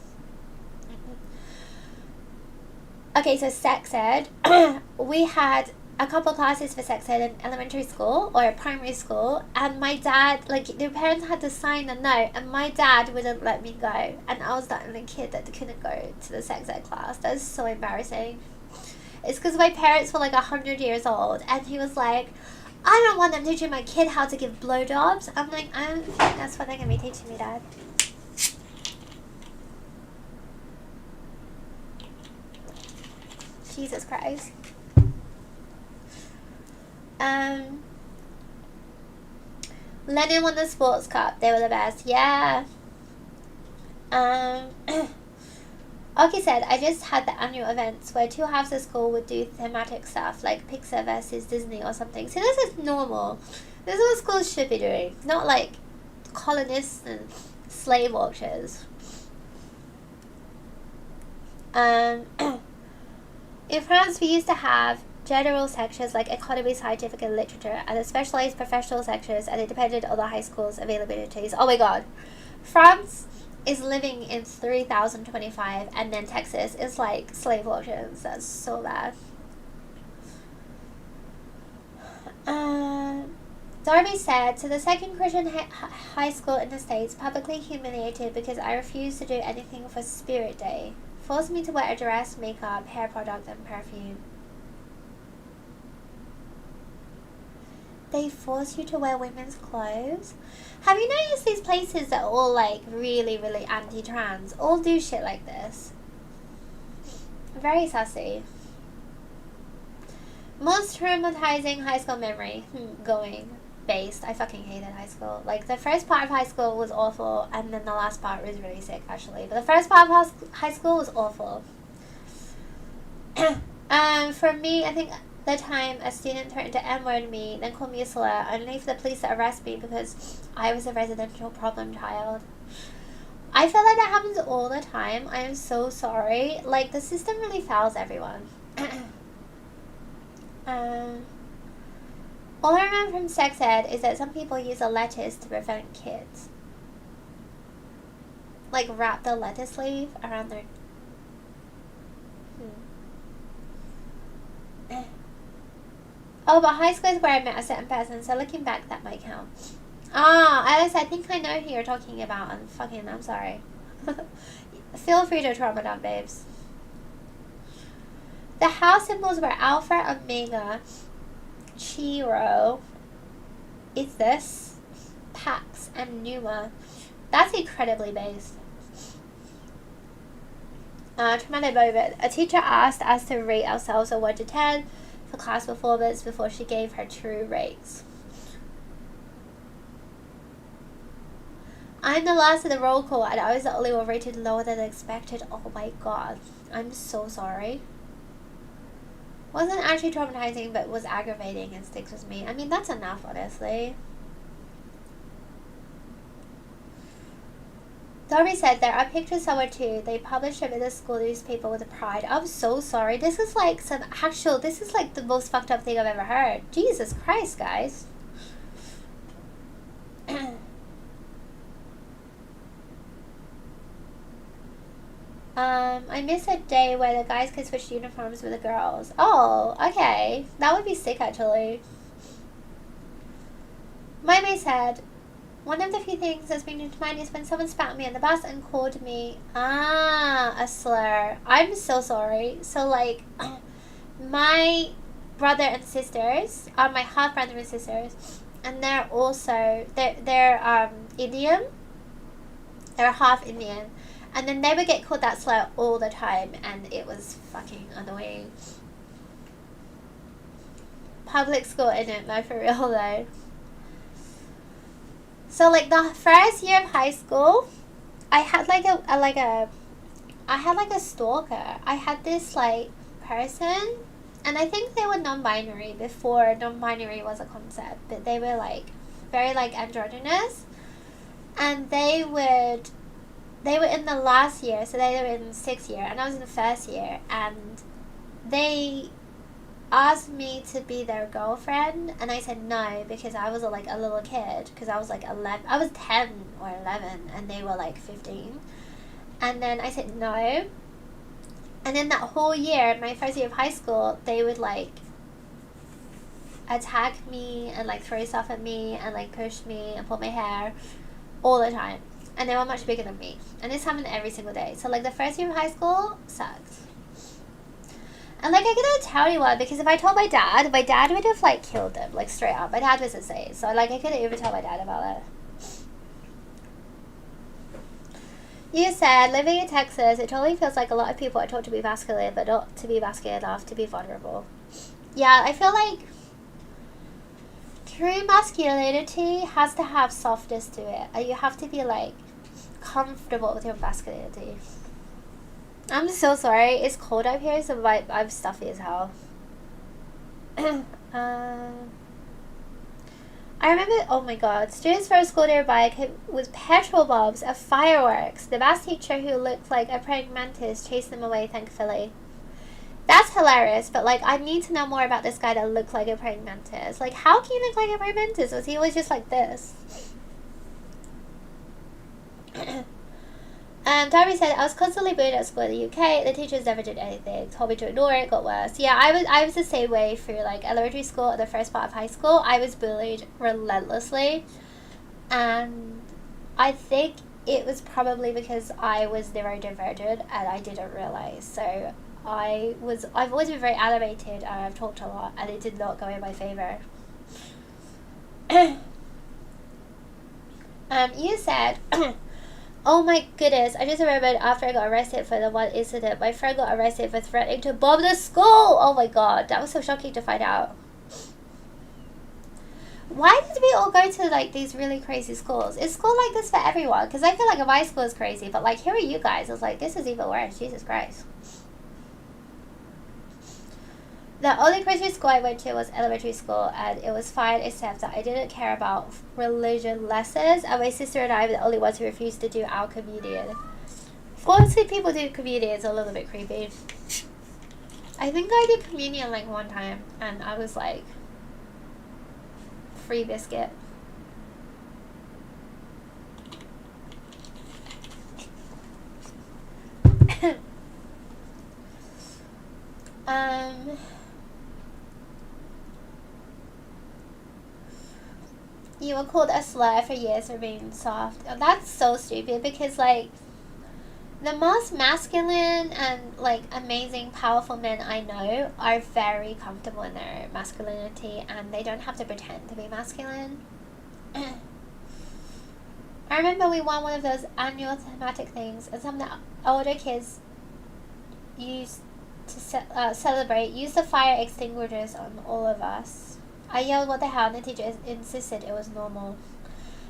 Okay, so sex ed. We had a couple classes for sex ed in elementary school or primary school, and my dad, like, their parents had to sign a note, and my dad wouldn't let me go, and I was the only kid that couldn't go to the sex ed class. That was so embarrassing. It's because my parents were like 100 years old, and he was like, I don't want them teaching my kid how to give blowjobs. I'm like, I don't think that's what they're going to be teaching me, Dad. Jesus Christ. Lenin won the sports cup. They were the best. Yeah. Oki said, I just had the annual events where 2 halves of school would do thematic stuff, like Pixar versus Disney or something. So this is normal. This is what schools should be doing. Not like colonists and slave auctions. In France, we used to have general sections like economy, scientific, and literature, and the specialized professional sections, and it depended on the high school's availabilities. Oh my god. France is living in 3025, and then Texas is like slave auctions. That's so bad. Darby said, to the second Christian high school in the States, publicly humiliated because I refused to do anything for Spirit Day. Forced me to wear a dress, makeup, hair product, and perfume. They force you to wear women's clothes? Have you noticed these places that are all like really, really anti-trans all do shit like this? Very sassy. Most traumatizing high school memory. Going based. I fucking hated high school. Like, the first part of high school was awful, and then the last part was really sick, actually. But the first part of high school was awful. For me, I think the time a student threatened to N-word me, then called me a slur, only for the police to arrest me because I was a residential problem child. I feel like that happens all the time. I am so sorry. Like, the system really fails everyone. All I remember from sex ed is that some people use a lettuce to prevent kids. Like wrap the lettuce leaf around their... Oh, but high school is where I met a certain person, so looking back, that might count. Alice, I think I know who you're talking about. I'm sorry. Feel free to trauma down, babes. The house symbols were Alpha, Omega, Chiro, Isis, Pax, and Numa. That's incredibly based. Traumatic moment. A teacher asked us to rate ourselves a 1 to 10 for class performance before she gave her true rates. I'm the last of the roll call and I was the only one rated lower than expected. Oh my god. I'm so sorry. Wasn't actually traumatizing, but was aggravating and sticks with me. I mean, that's enough, honestly. Dory said there are pictures somewhere too. They published them in the school newspaper with pride. I'm so sorry. This is like this is like the most fucked up thing I've ever heard. Jesus Christ, guys. I miss a day where the guys could switch uniforms with the girls. Oh, okay. That would be sick, actually. May said, one of the few things that's been to mind is when someone spat on me on the bus and called me, a slur. I'm so sorry. So, like, my brother and sisters are my half-brother and sisters, and they're also, they're Indian. They're half Indian. And then they would get called that slur all the time, and it was fucking annoying. Public school, innit? No, for real though. So, like, the first year of high school, I had like a stalker. I had this like person, and I think they were non-binary before non-binary was a concept, but they were like very like androgynous, and they were in the last year, so they were in 6th year, and I was in the 1st year, and they asked me to be their girlfriend, and I said no, because I was like a little kid, because I was like 11, I was 10 or 11, and they were like 15, and then I said no, and then that whole year, my 1st year of high school, they would like attack me, and like throw stuff at me, and like push me, and pull my hair, all the time. And they were much bigger than me. And this happened every single day. So, like, the 1st year of high school sucked. And, like, I couldn't tell anyone because if I told my dad would have, like, killed them, like, straight up. My dad was insane. So, like, I couldn't even tell my dad about it. You said, living in Texas, it totally feels like a lot of people are taught to be masculine, but not to be masculine enough to be vulnerable. Yeah, I feel like true masculinity has to have softness to it. And you have to be, like, comfortable with your masculinity. I'm so sorry. It's cold up here, so I'm stuffy as hell. I remember, oh my god, students' first school day bike with petrol bombs and fireworks. The math teacher who looked like a praying mantis chased them away, thankfully. That's hilarious, but, like, I need to know more about this guy that looked like a praying mantis. Like, how can you look like a praying mantis? Was he always just like this? Darby said, I was constantly bullied at school in the UK. The teachers never did anything. Told me to ignore it. Got worse. Yeah, I was the same way through, like, elementary school and the first part of high school. I was bullied relentlessly. And I think it was probably because I was neurodivergent and I didn't realize. So I've always been very animated and I've talked a lot, and it did not go in my favor. You said, oh my goodness, I just remembered after I got arrested for the one incident, my friend got arrested for threatening to bomb the school. Oh my god, that was so shocking to find out. Why did we all go to, like, these really crazy schools? Is school like this for everyone? Because I feel like my school is crazy, but, like, here are you guys. I was like, this is even worse. Jesus Christ. The only Christian school I went to was elementary school, and it was fine except that I didn't care about religion lessons, and my sister and I were the only ones who refused to do our communion. Forcing people to do communion is a little bit creepy. I think I did communion, like, one time, and I was like, free biscuit. You were called a slur for years for being soft. Oh, that's so stupid because, like, the most masculine and, like, amazing, powerful men I know are very comfortable in their masculinity and they don't have to pretend to be masculine. I remember we won one of those annual thematic things and some of the older kids used to celebrate used the fire extinguishers on all of us. I yelled what the hell and the teacher insisted it was normal.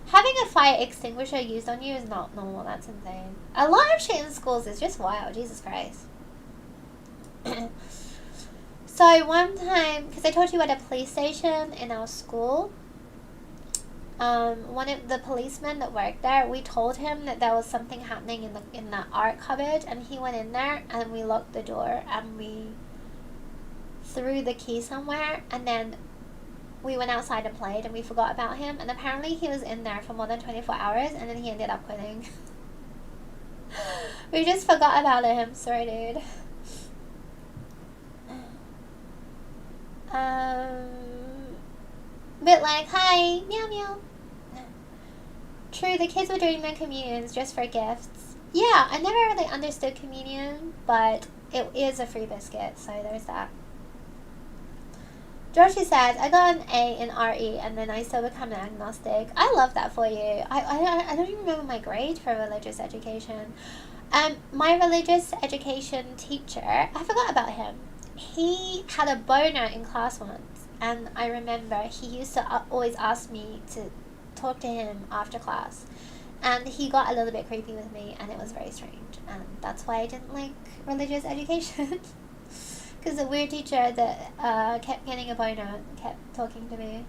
Having a fire extinguisher used on you is not normal. That's insane. A lot of shit in schools is just wild. Jesus Christ. So one time, because I told you at a police station in our school, one of the policemen that worked there, we told him that there was something happening in the art cupboard, and he went in there and we locked the door and we threw the key somewhere, and then we went outside and played and we forgot about him, and apparently he was in there for more than 24 hours and then he ended up quitting. We just forgot about him. Sorry, dude. Bit like, hi, meow meow. True, the kids were doing their communions just for gifts. Yeah, I never really understood communion, but it is a free biscuit, so there's that. Joshi said, I got an A in RE and then I still become an agnostic. I love that for you. I don't even remember my grade for religious education. My religious education teacher, I forgot about him. He had a boner in class once, and I remember he used to always ask me to talk to him after class. And he got a little bit creepy with me, and it was very strange. And that's why I didn't like religious education. Because the weird teacher that kept getting a boner kept talking to me.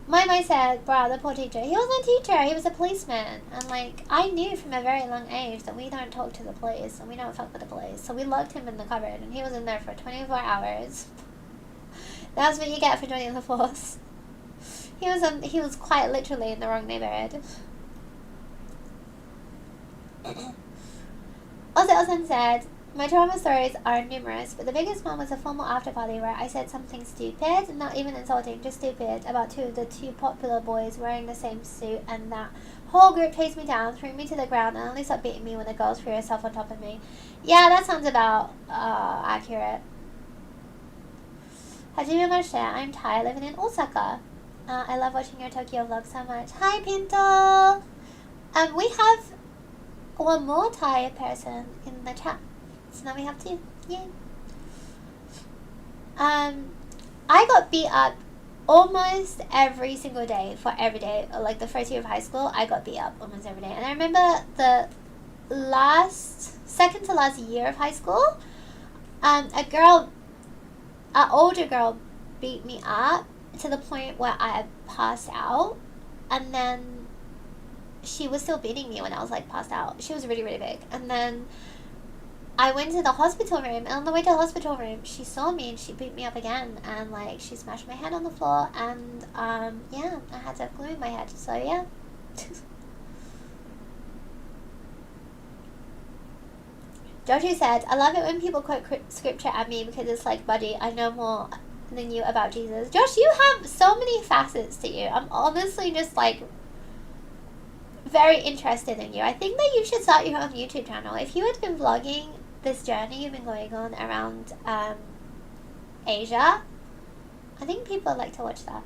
My said, bruh, the poor teacher. He wasn't a teacher, he was a policeman. And, like, I knew from a very young age that we don't talk to the police and we don't fuck with the police. So we locked him in the cupboard and he was in there for 24 hours. That's what you get for joining the force. He was quite literally in the wrong neighborhood. Ozzy said, my trauma stories are numerous, but the biggest one was a formal after party where I said something stupid, not even insulting, just stupid, about two of the two popular boys wearing the same suit, and that whole group chased me down, threw me to the ground, and only stopped beating me when the girls threw herself on top of me. Yeah, that sounds about accurate. Hajime Moshe, I'm Thai, living in Osaka. I love watching your Tokyo vlog so much. Hi, Pinto! We have one more Thai person in the chat. So now we have two. Yay. I got beat up almost every single day for every day. Like the first year of high school, I got beat up almost every day. And I remember the second to last year of high school, an older girl beat me up to the point where I passed out, and then she was still beating me when I was like passed out. She was really, really big. And then I went to the hospital room, and on the way to the hospital room, she saw me and she beat me up again, and like she smashed my head on the floor, and yeah, I had to have glue in my head. So yeah. Joji said, I love it when people quote scripture at me because it's like, buddy, I know more than you about Jesus. Josh, you have so many facets to you. I'm honestly just like very interested in you. I think that you should start your own YouTube channel. If you had been vlogging this journey you've been going on around Asia, I think people would like to watch that.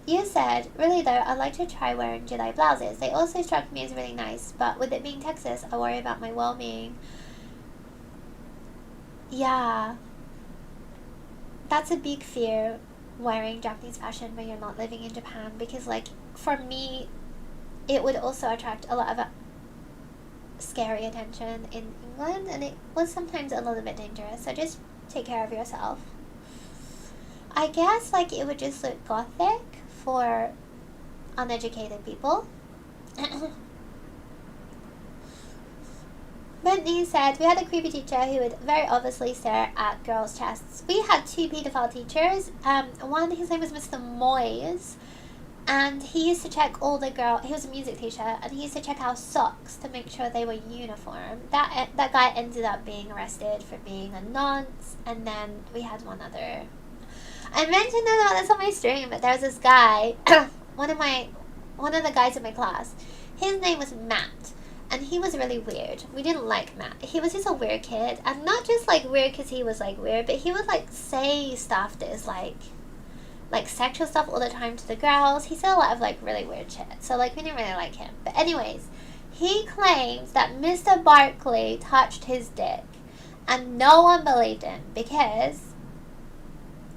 You said, really though, I'd like to try wearing July blouses. They also struck me as really nice, but with it being Texas, I worry about my well-being. Yeah. That's a big fear, wearing Japanese fashion when you're not living in Japan, because like for me it would also attract a lot of scary attention in England, and it was sometimes a little bit dangerous, so just take care of yourself. I guess like it would just look gothic for uneducated people. Bentley said, we had a creepy teacher who would very obviously stare at girls' chests. We had 2 paedophile teachers. One, his name was Mr. Moyes, and he used to check all the he was a music teacher, and he used to check our socks to make sure they were uniform. That guy ended up being arrested for being a nonce, and then we had one other. I mentioned about this on my stream, but there was this guy, one of the guys in my class, his name was Matt, and he was really weird. We didn't like Matt. He was just a weird kid, and not just like weird because he was like weird, but he would like say stuff that is like sexual stuff all the time to the girls. He said a lot of like really weird shit, so like we didn't really like him. But anyways, he claims that Mr. Barkley touched his dick, and no one believed him because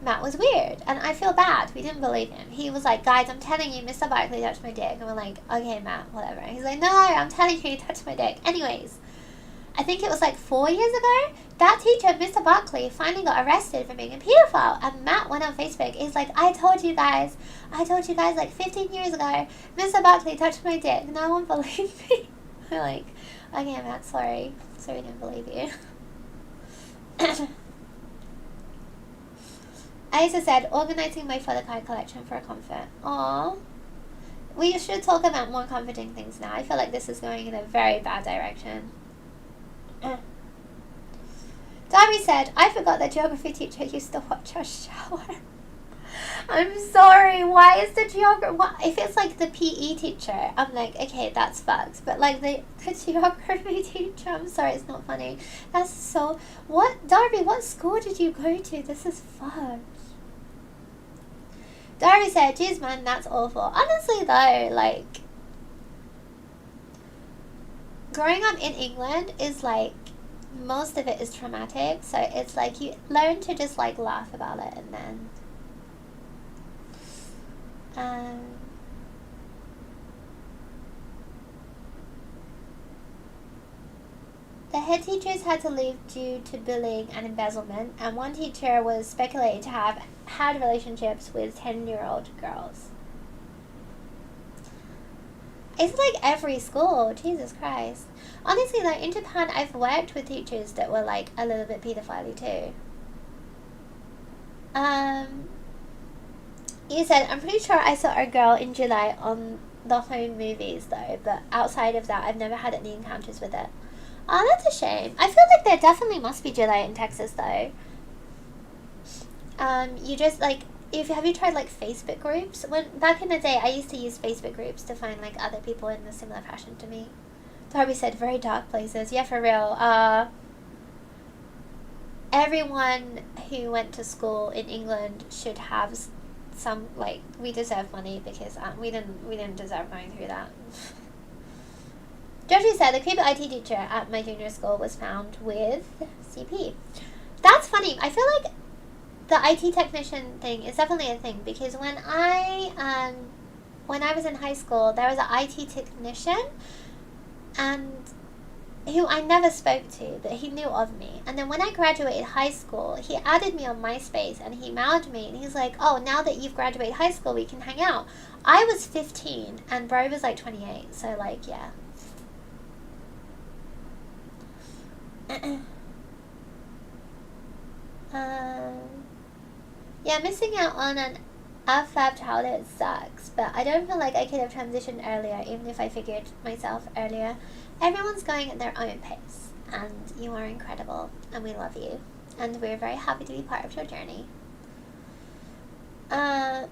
Matt was weird, and I feel bad. We didn't believe him. He was like, guys, I'm telling you, Mr. Barkley touched my dick. And we're like, okay, Matt, whatever. He's like, no, I'm telling you, he touched my dick. Anyways, I think it was like 4 years ago, that teacher, Mr. Barkley, finally got arrested for being a pedophile. And Matt went on Facebook. He's like, I told you guys like 15 years ago, Mr. Barkley touched my dick. No one believed me. We're like, okay, Matt, sorry. Sorry, I didn't believe you. Isa said, organizing my photo card collection for a comfort. Aww. We should talk about more comforting things now. I feel like this is going in a very bad direction. Darby said, I forgot that geography teacher used to watch us shower. I'm sorry, why is the if it's like the PE teacher, I'm like, okay, that's fucked. But like the geography teacher, I'm sorry, it's not funny. That's so, Darby, what school did you go to? This is fucked. Darby said, geez man, that's awful. Honestly though, like, growing up in England is like, most of it is traumatic, so it's like you learn to just like laugh about it, and then the head teachers had to leave due to bullying and embezzlement, and one teacher was speculated to have had relationships with 10-year-old girls. It's like every school, Jesus Christ. Honestly though, in Japan I've worked with teachers that were like a little bit pedophile too. You said, I'm pretty sure I saw a girl in July on the home movies though, but outside of that I've never had any encounters with it. Oh, that's a shame. I feel like there definitely must be July in Texas though. You just like, have you tried like Facebook groups? Back in the day I used to use Facebook groups to find like other people in a similar fashion to me. Darby said, very dark places. Yeah, for real. Everyone who went to school in England should have some, like, we deserve money because we didn't deserve going through that. Georgie said, the creepy IT teacher at my junior school was found with CP. That's funny. I feel like the IT technician thing is definitely a thing, because when I was in high school, there was an IT technician, and who I never spoke to, but he knew of me. And then when I graduated high school, he added me on MySpace, and he mailed me, and he's like, oh, now that you've graduated high school, we can hang out. I was 15, and bro was like 28, so like, yeah. Yeah, missing out on an AFAB childhood sucks, but I don't feel like I could have transitioned earlier, even if I figured myself earlier. Everyone's going at their own pace, and you are incredible, and we love you, and we're very happy to be part of your journey. As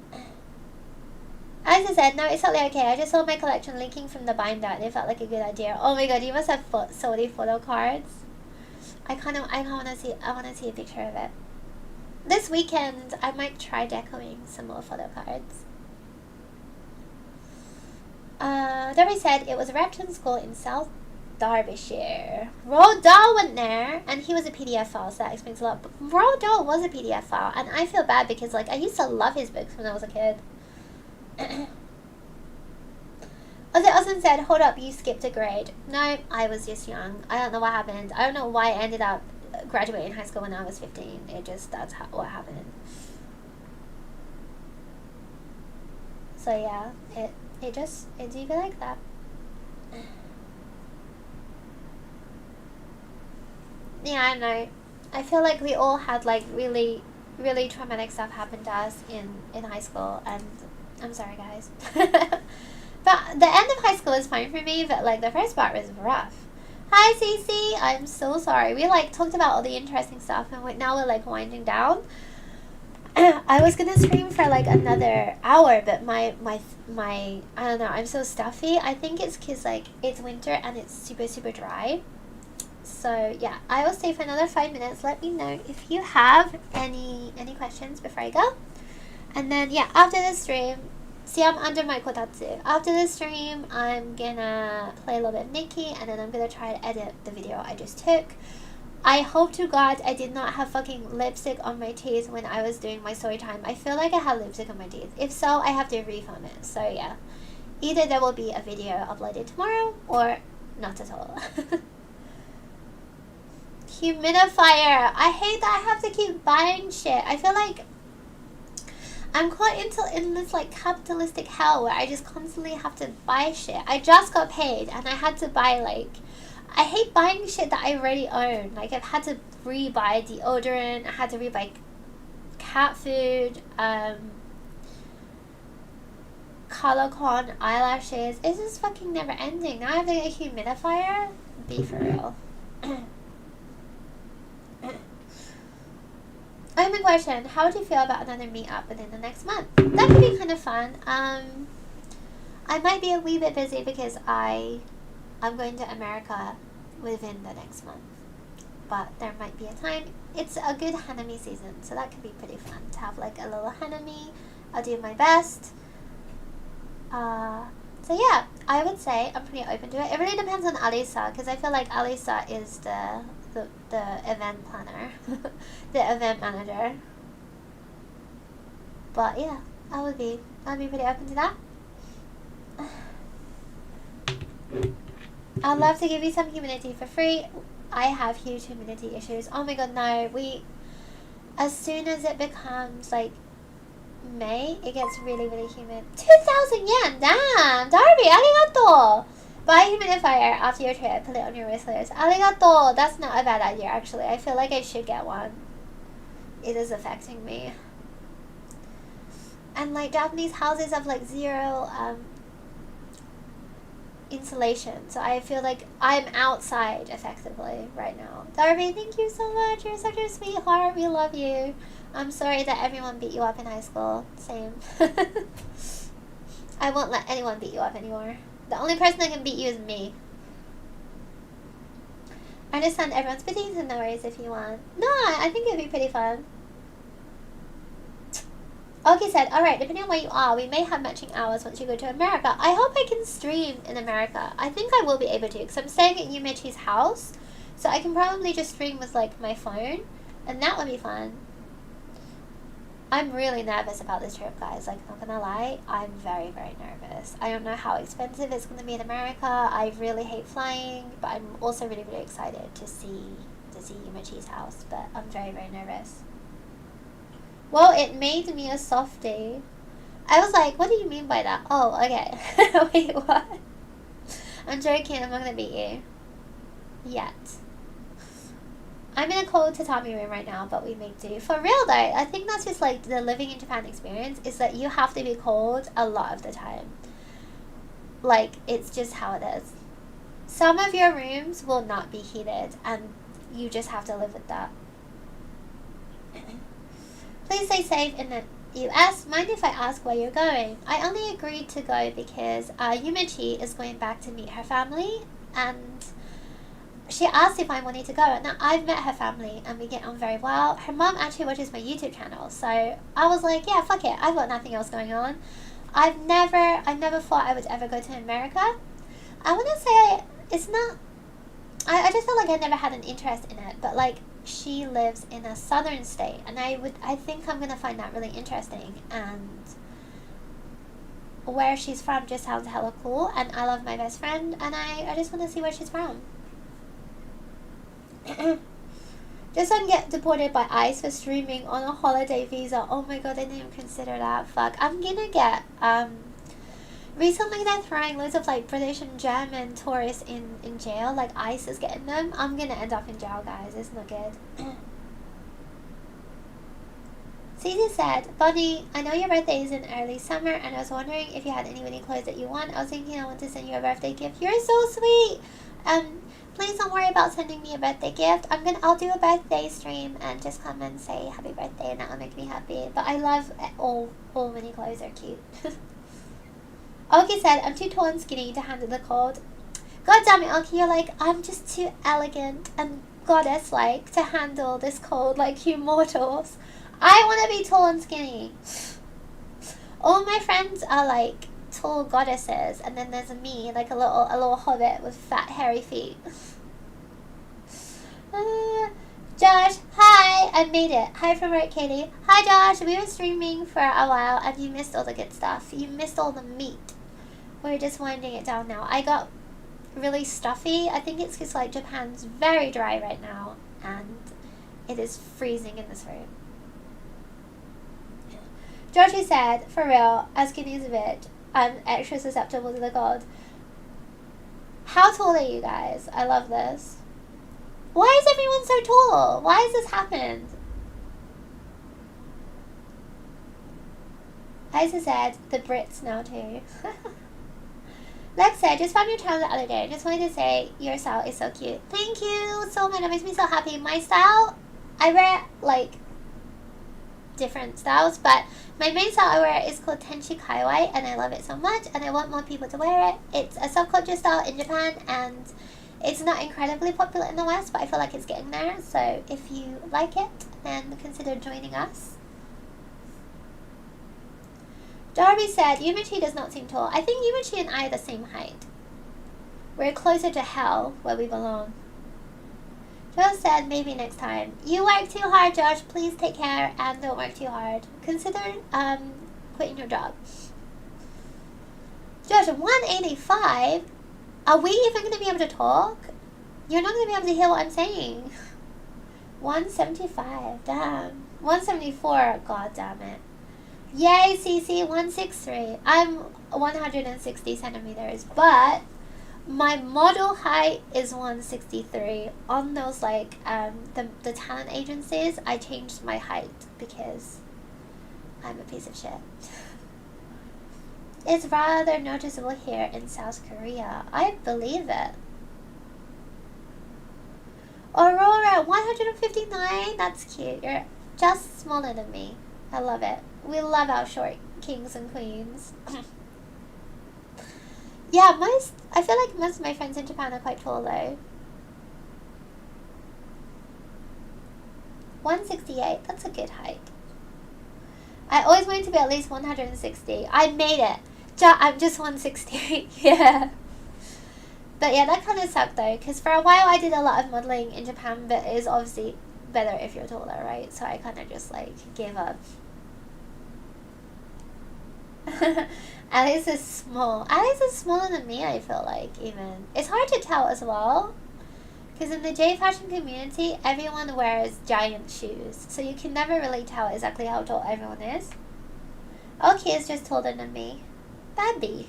I said, no, it's totally okay. I just saw my collection linking from the binder, and it felt like a good idea. Oh my god, you must have Sony photo cards. I want to see a picture of it. This weekend, I might try decoing some more photo cards. Debbie said it was Repton School in South Derbyshire. Roald Dahl went there, and he was a PDF file, so that explains a lot. But Roald Dahl was a PDF file, and I feel bad because, like, I used to love his books when I was a kid. Austin said, hold up, you skipped a grade. No, I was just young. I don't know what happened. I don't know why I ended up graduating high school when I was 15. That's what happened. So yeah, it do be like that. Yeah, I know. I feel like we all had like really, really traumatic stuff happen to us in high school, and I'm sorry, guys. But the end of high school was fine for me, but like the first part was rough. Hi, Cece. I'm so sorry. We like talked about all the interesting stuff, and now we're like winding down. I was gonna stream for like another hour, but my I don't know. I'm so stuffy. I think it's because like it's winter and it's super super dry. So yeah, I will stay for another 5 minutes. Let me know if you have any questions before I go. And then yeah, after the stream, see I'm under my kotatsu. After the stream, I'm gonna play a little bit of Nikki, and then I'm gonna try to edit the video I just took. I hope to God I did not have fucking lipstick on my teeth when I was doing my story time. I feel like I had lipstick on my teeth. If so, I have to refilm it. So yeah, either there will be a video uploaded tomorrow or not at all. Humidifier. I hate that I have to keep buying shit. I feel like I'm caught in this like capitalistic hell where I just constantly have to buy shit. I just got paid and I had to buy like, I hate buying shit that I already own. Like I've had to re-buy deodorant, I had to re-buy cat food, Colorcon eyelashes. It's just fucking never ending. Now I have to get a humidifier? Be for real. I have a question. How would you feel about another meetup within the next month? That could be kind of fun. I might be a wee bit busy because I'm going to America within the next month. But there might be a time. It's a good hanami season, so that could be pretty fun to have like a little hanami. I'll do my best. So yeah, I would say I'm pretty open to it. It really depends on Alisa, because I feel like Alisa is the event planner, the event manager. But yeah, I'd be pretty open to that. I'd love to give you some humidity for free. I have huge humidity issues. Oh my god, no. As soon as it becomes like May, it gets really, really humid. 2,000 yen! Damn! Darby, arigato! Buy a humidifier after your trip. Put it on your wish list. Arigato! That's not a bad idea, actually. I feel like I should get one. It is affecting me. And like Japanese houses have like zero insulation, so I feel like I'm outside effectively right now. Darby, thank you so much. You're such a sweetheart. We love you. I'm sorry that everyone beat you up in high school. Same. I won't let anyone beat you up anymore. The only person that can beat you is me. I understand everyone's busy, so no worries if you want. No, I think it'd be pretty fun. Oki said, alright, depending on where you are, we may have matching hours once you go to America. I hope I can stream in America. I think I will be able to, because I'm staying at Yumichi's house, so I can probably just stream with, like, my phone, and that would be fun. I'm really nervous about this trip, guys. Like, not gonna lie, I'm very, very nervous. I don't know how expensive it's gonna be in America. I really hate flying, but I'm also really, really excited to see Yumichi's house, but I'm very, very nervous. Well, it made me a softie. I was like, what do you mean by that? Oh, okay. Wait, what? I'm joking, I'm not gonna beat you. Yet. I'm in a cold tatami room right now, but we make do. For real though, I think that's just like the living in Japan experience, is that you have to be cold a lot of the time. Like, it's just how it is. Some of your rooms will not be heated, and you just have to live with that. Please stay safe in the US. Mind if I ask where you're going? I only agreed to go because Yumichi is going back to meet her family, and she asked if I wanted to go. Now, I've met her family and we get on very well. Her mom actually watches my YouTube channel, so I was like, yeah, fuck it. I've got nothing else going on. I never thought I would ever go to America. I want to say it's not, I just felt like I never had an interest in it, but like, she lives in a southern state, and I think I'm gonna find that really interesting, and where she's from just sounds hella cool, and I love my best friend, and I just want to see where she's from. Just don't get deported by ICE for streaming on a holiday visa. Oh my god, I didn't even consider that. Fuck. I'm gonna get Recently they're throwing loads of like British and German tourists in jail, like ICE is getting them. I'm gonna end up in jail, guys. It's not good. Cece said, Bonnie, I know your birthday is in early summer and I was wondering if you had any winter clothes that you want. I was thinking I want to send you a birthday gift. You're so sweet. Please don't worry about sending me a birthday gift. I'll do a birthday stream and just come and say happy birthday and that'll make me happy. But I love all mini clothes are cute. Oki said, I'm too tall and skinny to handle the cold. God damn it, Oki, you're like, I'm just too elegant and goddess-like to handle this cold like you mortals. I want to be tall and skinny. All my friends are like tall goddesses, and then there's me, like a little hobbit with fat hairy feet. Josh, hi, I made it. Hi from work, Katie. Hi, Josh. We were streaming for a while, and you missed all the good stuff. You missed all the meat. We're just winding it down now. I got really stuffy. I think it's because like Japan's very dry right now, and it is freezing in this room. Georgie said, for real, as skinny as a bitch, I'm extra susceptible to the cold. How tall are you guys? I love this. Why is everyone so tall? Why has this happened? Isa said, the Brits now too. Lex said, just found your channel the other day. Just wanted to say, your style is so cute. Thank you so much. It makes me so happy. My style, I wear like different styles, but my main style I wear is called Tenchi Kaiwai, and I love it so much, and I want more people to wear it. It's a subculture style in Japan, and it's not incredibly popular in the West, but I feel like it's getting there, so if you like it, then consider joining us. Darby said, Yumichi does not seem tall. I think Yumichi and I are the same height. We're closer to hell, where we belong. Joe said, maybe next time. You work too hard, Josh. Please take care and don't work too hard. Consider quitting your job. Josh, 185? Are we even going to be able to talk? You're not going to be able to hear what I'm saying. 175, damn. 174, god damn it. Yay, CC, 163. I'm 160 centimeters, but my model height is 163. On those like the talent agencies, I changed my height because I'm a piece of shit. It's rather noticeable here in South Korea. I believe it. Aurora, 159. That's cute. You're just smaller than me. I love it. We love our short kings and queens. Yeah, I feel like most of my friends in Japan are quite tall though. 168, that's a good height. I always wanted to be at least 160. I made it. I'm just 168, yeah. But yeah, that kind of sucked though, because for a while I did a lot of modeling in Japan, but it is obviously better if you're taller, right? So I kind of just like gave up. Alice is small. Alice is smaller than me, I feel like, even. It's hard to tell as well, because in the J fashion community, everyone wears giant shoes, so you can never really tell exactly how tall everyone is. Okay, it's just taller than me. Babbies.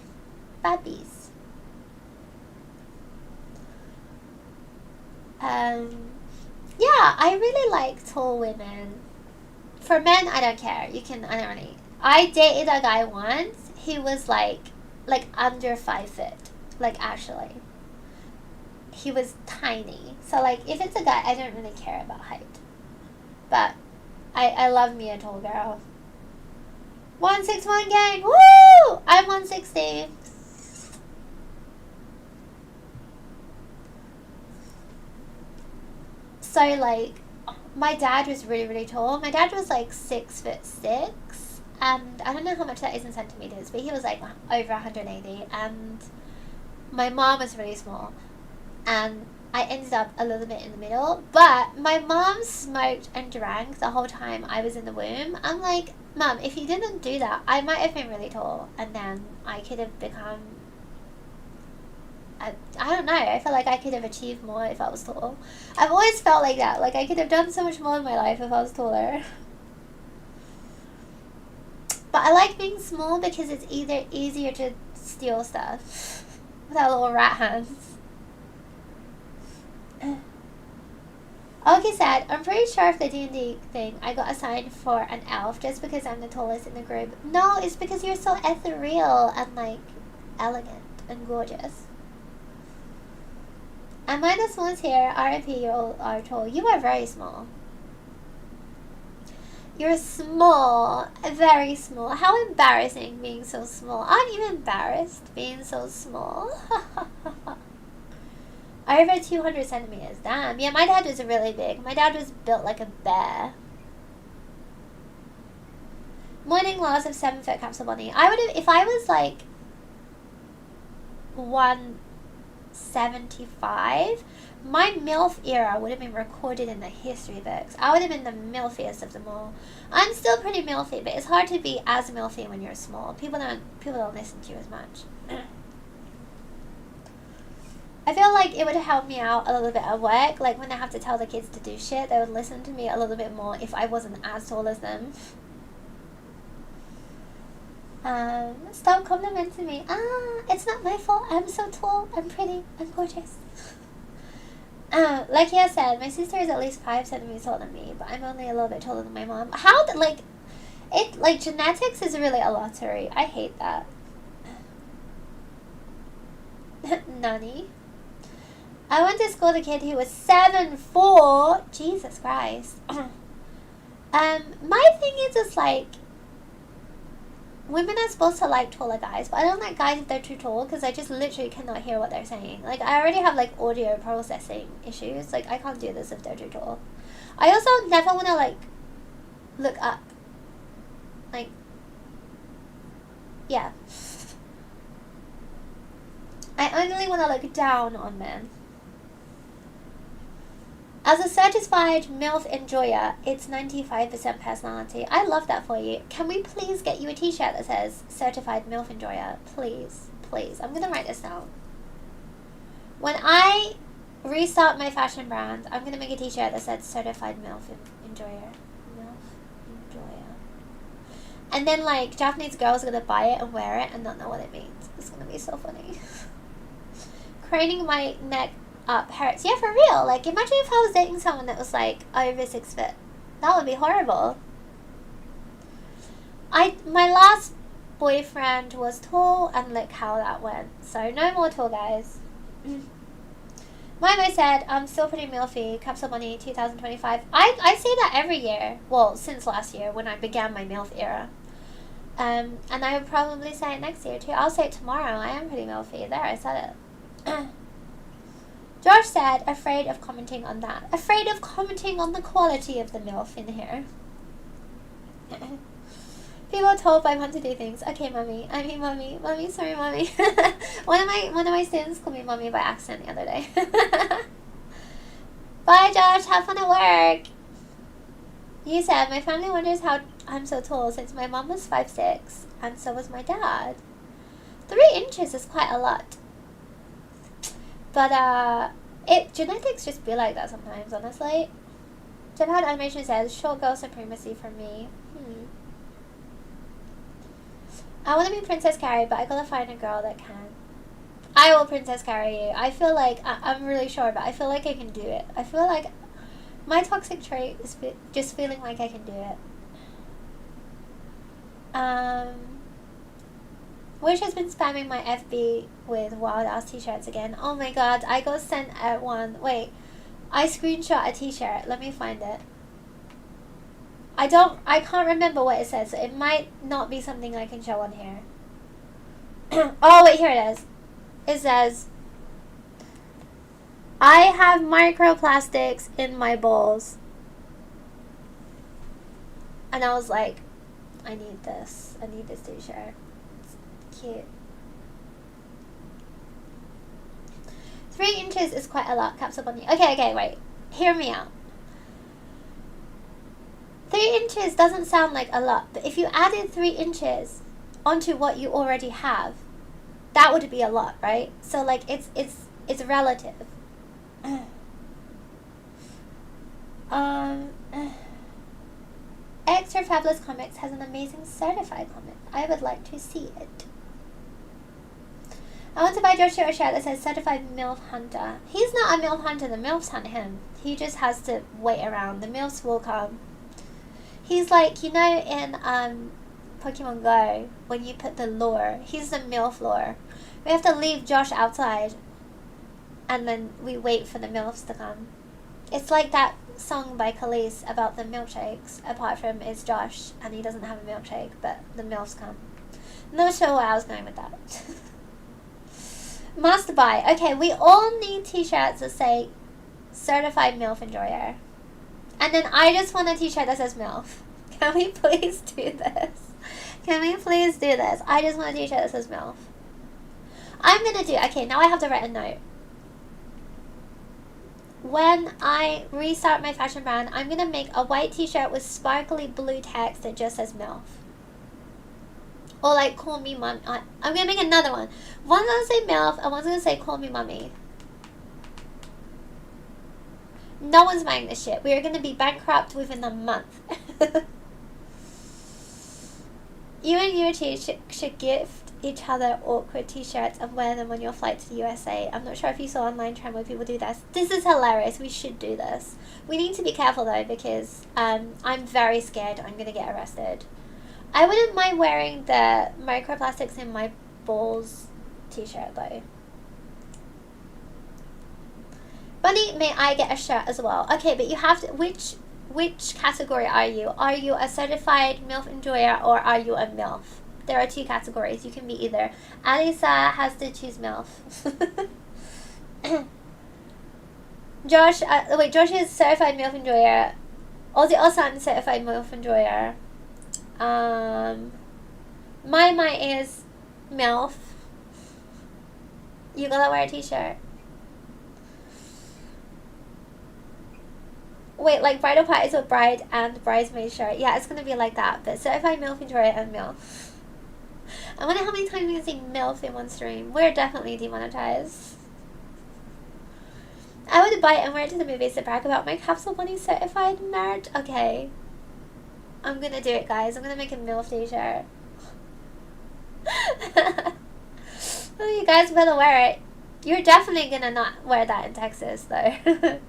Yeah, I really like tall women. For men, I don't care. I don't really. I dated a guy once. He was like under 5 foot. Like, actually. He was tiny. So, like, if it's a guy, I don't really care about height. But I love me a tall girl. 161 gang! Woo! I'm 160. So, like, my dad was really, really tall. My dad was, like, 6'6". And I don't know how much that is in centimeters, but he was, like, over 180. And my mom was really small. And I ended up a little bit in the middle. But my mom smoked and drank the whole time I was in the womb. I'm like, Mom, if you didn't do that, I might have been really tall. And then I could have become... I don't know. I feel like I could have achieved more if I was tall. I've always felt like that. Like, I could have done so much more in my life if I was taller. But I like being small because it's either easier to steal stuff with our little rat hands. Oki said, I'm pretty sure of the D&D thing, I got assigned for an elf just because I'm the tallest in the group. No, it's because you're so ethereal and, like, elegant and gorgeous. Am I the smallest here? RIP, you all are tall. You are very small. You're small. Very small. How embarrassing being so small. Aren't you embarrassed being so small? Over 200 centimeters. Damn. Yeah, my dad was really big. My dad was built like a bear. Morning laws of 7-foot capsule bunny. I would have, if I was like 175, my MILF era would have been recorded in the history books. I would have been the MILFiest of them all. I'm still pretty MILFy, but it's hard to be as MILFy when you're small. People don't listen to you as much. I feel like it would help me out a little bit at work. Like when I have to tell the kids to do shit, they would listen to me a little bit more if I wasn't as tall as them. Stop complimenting me. It's not my fault. I'm so tall. I'm pretty. I'm gorgeous. Like I said, my sister is at least 5 centimeters taller than me, but I'm only a little bit taller than my mom. Genetics is really a lottery. I hate that. Nani? I went to school with a kid who was 7'4". Jesus Christ. My thing is just like, women are supposed to like taller guys, but I don't like guys if they're too tall because I just literally cannot hear what they're saying. Like, I already have like audio processing issues. Like, I can't do this if they're too tall. I also never want to like look up. Like, yeah. I only want to look down on men. As a certified MILF enjoyer, it's 95% personality. I love that for you. Can we please get you a t-shirt that says certified MILF enjoyer? Please, please. I'm going to write this down. When I restart my fashion brand, I'm going to make a t-shirt that says certified MILF enjoyer. MILF enjoyer. And then, like, Japanese girls are going to buy it and wear it and not know what it means. It's going to be so funny. Craning my neck up hurts. Yeah, for real. Like, imagine if I was dating someone that was like over 6 foot. That would be horrible. My last boyfriend was tall, and look how that went. So no more tall guys. Mimo said, I'm still pretty MILFy. Capsule Money 2025. I say that every year. Well, since last year when I began my MILF era. And I would probably say it next year too. I'll say it tomorrow. I am pretty MILFy. There, I said it. George said, afraid of commenting on that. Afraid of commenting on the quality of the MILF in here. People are told by mom to do things. Okay, mommy. I mean, mommy. Mommy, sorry, mommy. One of my students called me mommy by accident the other day. Bye, Josh. Have fun at work. You said, my family wonders how I'm so tall since my mom was 5'6", and so was my dad. 3 inches is quite a lot. But, genetics just be like that sometimes, honestly. Japan Animation says, short girl supremacy for me. I want to be Princess Carrie, but I gotta find a girl that can. I will Princess Carrie you. I feel like, I'm really sure, but I feel like I can do it. I feel like my toxic trait is just feeling like I can do it. Wish has been spamming my FB with wild ass t-shirts again. Oh my god, I got sent one. Wait, I screenshot a t-shirt. Let me find it. I can't remember what it says, so it might not be something I can show on here. Oh wait, here it is. It says, I have microplastics in my balls. And I was like, I need this. I need this t-shirt. Cute. 3 inches is quite a lot, Capsule Bunny. Okay, wait. Hear me out. 3 inches doesn't sound like a lot, but if you added 3 inches onto what you already have, that would be a lot, right? So like it's relative. Extra Fabulous Comics has an amazing certified comic. I would like to see it. I want to buy Joshua a shirt that says Certified MILF Hunter. He's not a MILF Hunter, the MILFs hunt him. He just has to wait around. The MILFs will come. He's like, you know, in Pokemon Go, when you put the lure, he's the MILF lure. We have to leave Josh outside, and then we wait for the MILFs to come. It's like that song by Khalees about the milkshakes, apart from it's Josh, and he doesn't have a milkshake, but the MILFs come. I'm not sure where I was going with that. Must buy. Okay, we all need t-shirts that say Certified MILF Enjoyer. And then I just want a t-shirt that says MILF. Can we please do this? Can we please do this? I just want a t-shirt that says MILF. I'm gonna do... Okay, now I have to write a note. When I restart my fashion brand, I'm gonna make a white t-shirt with sparkly blue text that just says MILF. Or like, call me mom. I'm gonna make another one. One's gonna say MILF and one's gonna say call me mommy. No one's buying this shit. We are gonna be bankrupt within a month. You and Yuichi should gift each other awkward t-shirts and wear them on your flight to the USA. I'm not sure if you saw online trend where people do this. This is hilarious. We should do this. We need to be careful though, because I'm very scared I'm gonna get arrested. I wouldn't mind wearing the microplastics in my balls t-shirt though. Bunny, may I get a shirt as well? Okay, but you have to... Which category are you? Are you a certified MILF enjoyer or are you a MILF? There are two categories. You can be either. Alisa has to choose MILF. Josh, Josh is certified MILF enjoyer. Ozzy Osan certified MILF enjoyer. My is MILF. You gotta wear a t-shirt. Wait, like bridal parties with bride and bridesmaid shirt. Yeah, it's gonna be like that. But certified MILF enjoyer and MILF. I wonder how many times we can say MILF in one stream. We're definitely demonetized. I would buy it and wear it to the movies to brag about my Capsule Bunny certified merch. Okay. I'm gonna do it, guys. I'm gonna make a MILF t-shirt. Oh, you guys better wear it. You're definitely gonna not wear that in Texas, though.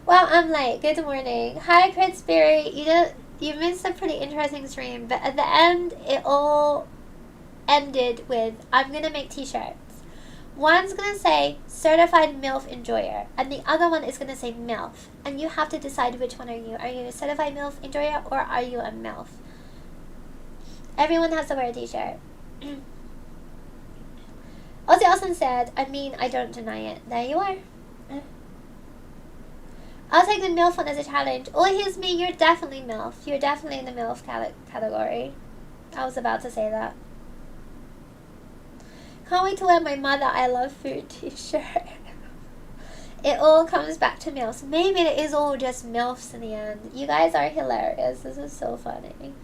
Well, I'm late. Good morning. Hi, Crit Spirit. You missed a pretty interesting stream, but at the end, it all ended with, I'm gonna make t-shirts. One's gonna say Certified MILF Enjoyer, and the other one is gonna say MILF. And you have to decide which one are you. Are you a Certified MILF Enjoyer or are you a MILF? Everyone has to wear a t-shirt. Ozzy Austin said, I mean, I don't deny it. There you are. I'll take the MILF one as a challenge. Oh, here's me. You're definitely MILF. You're definitely in the MILF category. I was about to say that. Can't wait to wear my Mother I Love Food t-shirt. It all comes back to MILFs. Maybe it is all just MILFs in the end. You guys are hilarious. This is so funny.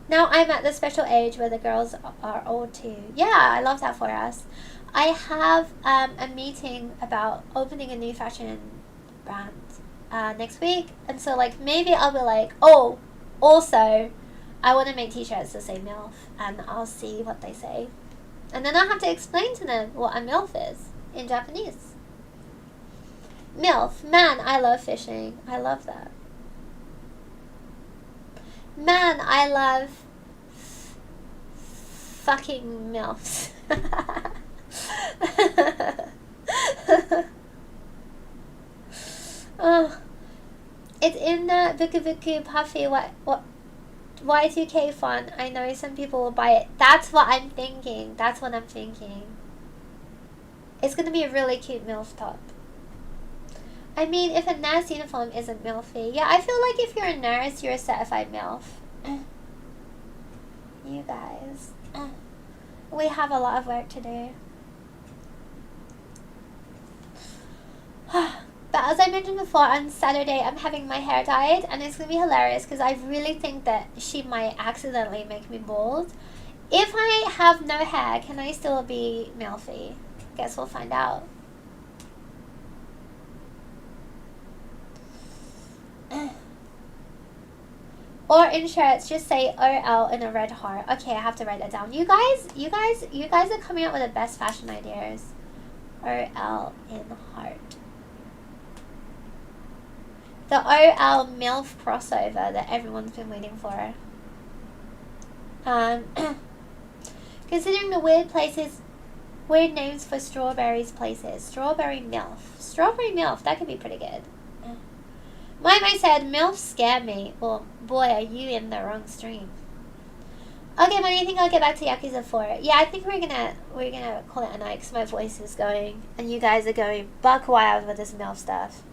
Now I'm at the special age where the girls are old too. Yeah, I love that for us. I have a meeting about opening a new fashion brand next week. And so, like, maybe I'll be like, oh, also, I want to make t-shirts that say MILF. And I'll see what they say. And then I'll have to explain to them what a MILF is in Japanese. MILF. Man, I love fishing. I love that. Man, I love fucking MILFs. Oh, it's in the Buku Buku Puffy what Y2K font. I know some people will buy it. That's what I'm thinking. That's what I'm thinking. It's gonna be a really cute MILF top. I mean, if a nurse uniform isn't MILFy, yeah, I feel like if you're a nurse, you're a certified MILF. You guys, we have a lot of work to do. But as I mentioned before, on Saturday I'm having my hair dyed, and it's gonna be hilarious because I really think that she might accidentally make me bald. If I have no hair, can I still be MILFy? Guess we'll find out. Or in shirts, just say OL in a red heart. Okay, I have to write that down. You guys are coming up with the best fashion ideas. OL in heart. The OL MILF crossover that everyone's been waiting for. Considering the weird names for strawberries places. Strawberry MILF. Strawberry MILF, that could be pretty good. My said, MILF scare me. Well, boy, are you in the wrong stream. Okay, but I think I'll get back to Yakuza 4. Yeah, I think we're gonna call it a night because my voice is going, and you guys are going buck wild with this MILF stuff.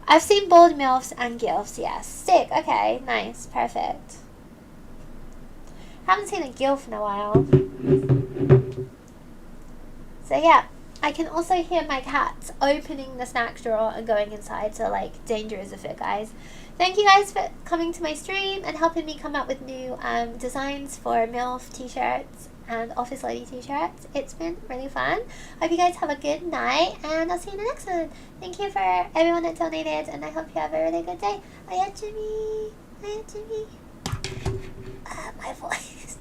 I've seen bald MILFs and GILFs, yes. Sick, okay, nice, perfect. Haven't seen a GILF in a while. So yeah, I can also hear my cats opening the snack drawer and going inside, so like, danger is afoot, guys. Thank you guys for coming to my stream and helping me come up with new designs for MILF t-shirts and Office Lady t-shirts. It's been really fun. Hope you guys have a good night, and I'll see you in the next one. Thank you for everyone that donated, and I hope you have a really good day. Hiya, Jimmy. Hiya, Jimmy. My voice.